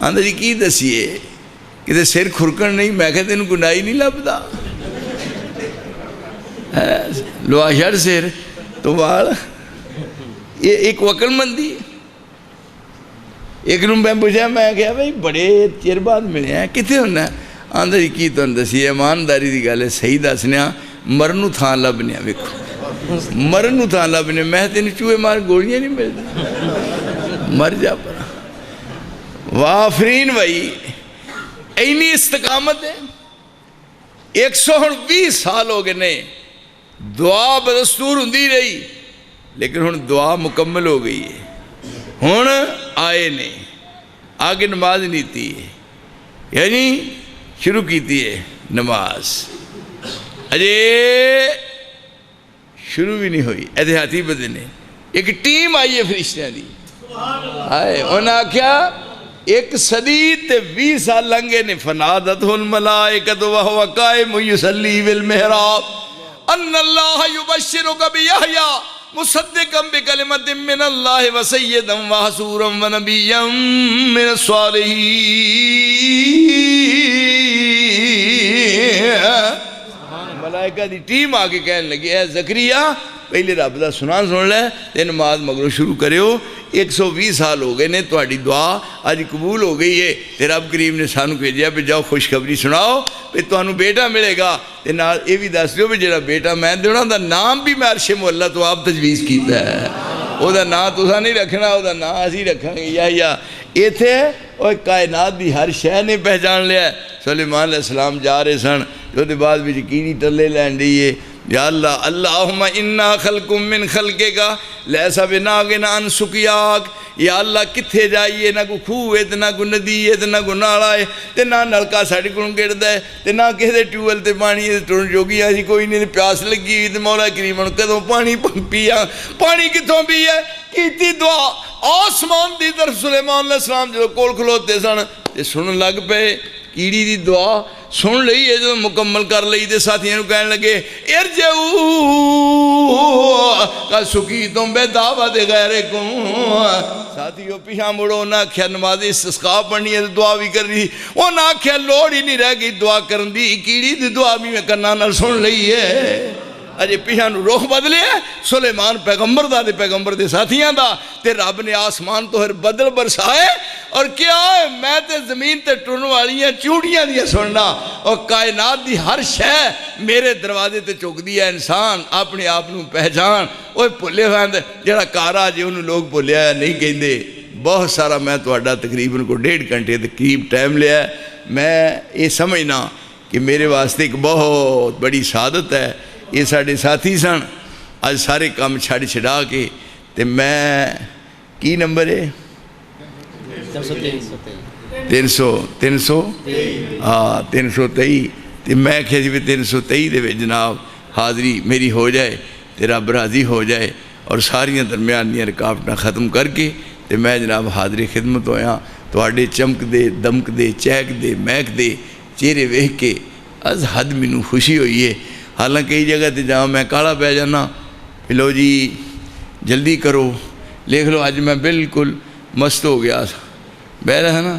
آندھا جی کی دسیے کتے سر کھرکن نہیں، میں کہتے انہوں گنائی نہیں لبدا لوا شڑ سر تو بال یہ ایک وکل مندی ایک نوں میں پوچھا میں کہا بھائی بڑے چیر بعد ملے ہیں کتے ہونا ہے؟ آندھا جی کی تو دسی ایمانداری دی گل ہے صحیح دسنیا مرنو تھان لبنے ویکھو مرنو تھان لبنے میں تین چوہے مار گولیاں نہیں ملتی مر جا پر وافرین بھائی اینی استقامت ہے 120 سال ہو گئے نہیں دعا بدستور ہوندی رہی لیکن ہن دعا مکمل ہو گئی ہے ہن آئے نے آگے نماز نہیں تھی یعنی شروع کی تھی ہے نماز اجے شروع بھی نہیں ہوئی احتیاطی بدنے ایک ٹیم آئی ہے فرشتیاں دی آئے انہاں کیا 1 صدی تے 20 سال لنگے نے فنادتہ الملائکۃ وہو قائم یصلی بالمحراب ان اللہ یبشرک بیحییٰ مصدقا بکلمۃ من اللہ وسیدا وحصورا ونبیا من الصالحین ملائکہ دی ٹیم آگے کہنے لگی اے زکریا پہلے رب دا سنان سن لے تے نماز مگرو شروع کرے ہو 120 سال ہو گئے نے تہاڈی دعا آج قبول ہو گئی ہے تے رب کریم نے سانو بھیجیا پہ جاؤ خوشخبری سناؤ پہ تانوں بیٹا ملے گا تے نال اے بھی دس دیو پہ جڑا بیٹا میں دینا دا نام بھی میں عرش معلہ تو آپ تجویز کیتا ہے او دا نام تساں نہیں رکھنا او دا نام اسی رکھاں گے یا ایتھے او کائنات دی ہر شے نے پہچان لیا ہے سلیمان علیہ السلام جا رہے سن جو دے بعد بھی کیڑی ٹلے لین دیئے یا اللہ اللہم انا خلق من خلقے کا لیسا بناغن عن سقیاک یا اللہ کتھے جائیے نہ کو خوہ ہے نہ کو ندی ہے نہ کو ناڑا ہے تے نہ نلکا ساڑی کو گرد ہے تے نہ کہتے ٹیول تے پانی ہے ٹرن جوگی آسی کوئی نہیں پیاس لگی ہوئی تے مولا کریمن کدوں پانی پیا پانی کتوں بھی ہے کیتی دعا آسمان دی طرف سلیمان علیہ السلام جو کول کھلوتے سن تے سن لگ پہ کیڑی دی دعا سن لئی ہے جو مکمل کر لئی دے ساتھیاں کہنے لگے ارجعو کا سکیتم بے دعوت غیرکم ساتھیوں پیچھا مڑو نہ کیا نماز استسقاء پڑھنی ہے دعا بھی کر رہی وہ نہ کیا لوڑ ہی نہیں رہ گئی دعا کرن دی کیڑی دی دعا بھی میں کرنا نہ سن لئی ہے اجے پیچھا نو روخ بدلے ہے سلیمان پیغمبر دا دے پیغمبر دے ساتھیاں دا تے رب نے آسمان تو ہر بدل برسائے اور کیا ہے میں تے زمین تے ٹرن والیاں چوڑیاں دیا سننا اور کائنات دی ہر شے میرے دروازے تے چوک دیا انسان اپنے آپ نو پہچان اوہ پھلے ہوئے ہیں جڑا کارا جے انہوں لوگ پھلے آیا نہیں کہیں دے بہت سارا میں تو اڈا تقریباً کو 1.5 گھنٹے تقریب ٹائم لیا ہے میں یہ سمجھنا کہ میرے واسطے ایک بہت بڑی سعادت ہے یہ ساڑھے ساتھی سن آج سارے کام چھاڑ چھڑا کے تے میں کی نمبر ہے 323 تے میں کہتی بھی 323 دے جناب حاضری میری ہو جائے تے رب راضی ہو جائے اور ساریاں درمیانیاں رکاوٹاں ختم کر کے تے میں جناب حاضری خدمت ہویا تو آڈے چمک دے دمک دے چہک دے میک دے چہرے ویکھ کے از حد مینوں خوشی ہوئی ہے حالانکہ کئی جگہ تے جہاں میں کالا پہ جانا لو جی جلدی کرو لکھ لو آج میں بالکل مست ہو گیا تھا بہ رہا نا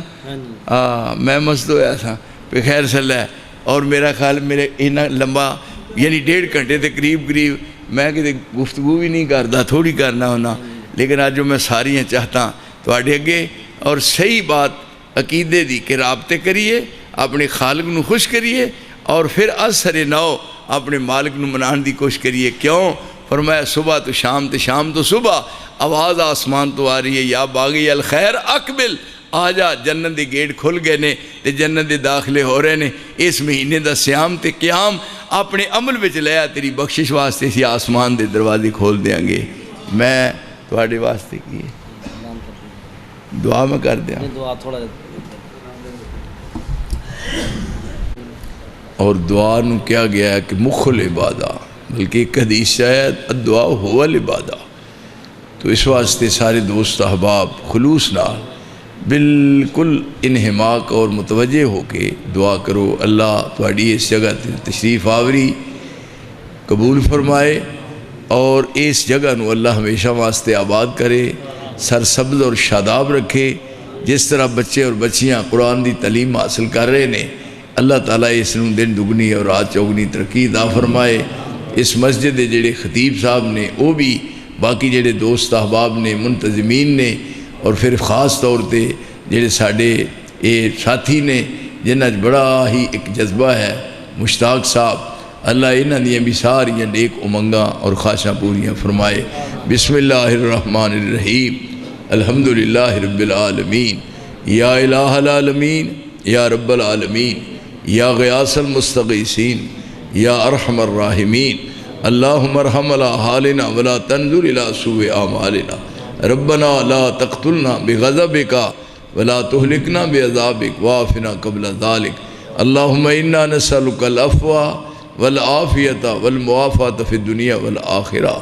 میں مست ہویا تھا پہ خیر صلی اللہ اور میرا خیال میرے اتنا لمبا یعنی 1.5 گھنٹے تے قریب میں کہتے گفتگو بھی نہیں کرتا تھوڑی کرنا ہونا لیکن آج جو میں ساریاں چاہتا تو آڈے اگے اور صحیح بات عقیدے دی کہ رابطے کریے اپنے خالق نو خوش کریے اور پھر از سرے نو اپنے مالک نو منان دی کوشش کریے کیوں فرمایا صبح تو شام تو صبح آواز آسمان تو آ رہی ہے یا باغی الخیر اقبل آجا جنت دے گیٹ کھل گئے نے تے جنت دے داخلے ہو رہے نے اس مہینے دا سیام تے قیام اپنے عمل وچ لیا تیری بخشش واسطے سی آسمان دے دروازے کھول دیاں گے میں تواڈے واسطے کی دعا میں کر دیاں اور دعا نو کیا گیا ہے کہ مخل عبادہ بلکہ ایک حدیث شاید الدعا ہوا العبادہ تو اس واسطے سارے دوست احباب خلوص نال بالکل انہماک اور متوجہ ہو کے دعا کرو اللہ تواڈی اس جگہ تشریف آوری قبول فرمائے اور اس جگہ نو اللہ ہمیشہ واسطے آباد کرے سرسبز اور شاداب رکھے جس طرح بچے اور بچیاں قرآن دی تعلیم حاصل کر رہے نے اللہ تعالیٰ اس نو دن دگنی اور رات چوگنی ترقی عطا فرمائے اس مسجد دے جڑے خطیب صاحب نے وہ بھی باقی جڑے دوست احباب نے منتظمین نے اور پھر خاص طور تے جڑے ساڑے ساتھی نے جنہاں بڑا ہی ایک جذبہ ہے مشتاق صاحب اللہ انہاں دیاں بھی ساریاں نیک امنگاں اور خواہشاں پوریاں فرمائے۔ بسم اللہ الرحمن الرحیم، الحمدللہ رب العالمین، یا الہ العالمین، یا رب العالمین، یا غیاث المستغیثین، یا ارحم الراحمین، اللہم ارحم علی حالنا ولا تنظر الی سوء اعمالنا، ربنا لا تقتلنا بغضبک ولا تہلکنا بعذابک وعافنا قبل ذلک، اللہم انا نسألک العفو والعافیت والمعافات فی الدنیا والآخرہ،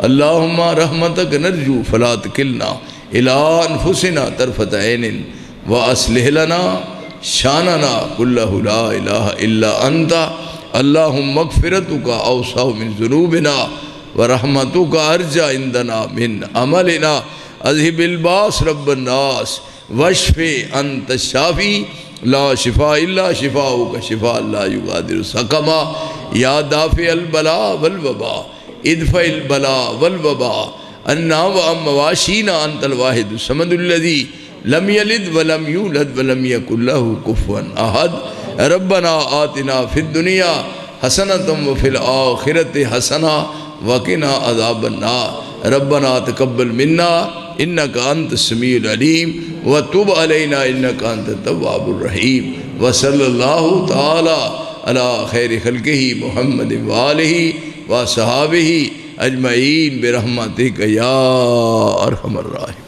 اللہم رحمتک نرجو فلا تکلنا الی انفسنا طرفۃ عین واصلح لنا شاننا کلہ لا الہ الا انت، اللہم مغفرتک اوسع من ذنوبنا ورحمتک ارجع عندنا من عملنا، اذہب الباس رب الناس واشف انت الشافی لا شفاء الا شفاؤک شفاء لا یغادر سقما، یا دافع البلاء والوباء ادفع البلاء والوباء عنا وعن مواشینا، انت الواحد الصمد الذی لم یلد ولم یولد ولم یکن لہ کفوا احد، ربنا آتنا فی الدنیا حسنۃ وفی الآخرۃ حسنہ وقنا عذاب النار، ربنا تقبل منا انک انت السمیع العلیم وتب علینا انک انت التواب الرحیم، وصلی اللہ تعالی علی خیر خلقہ محمد وآلہ وصحابہ اجمعین برحمتک یا ارحم الراحمین۔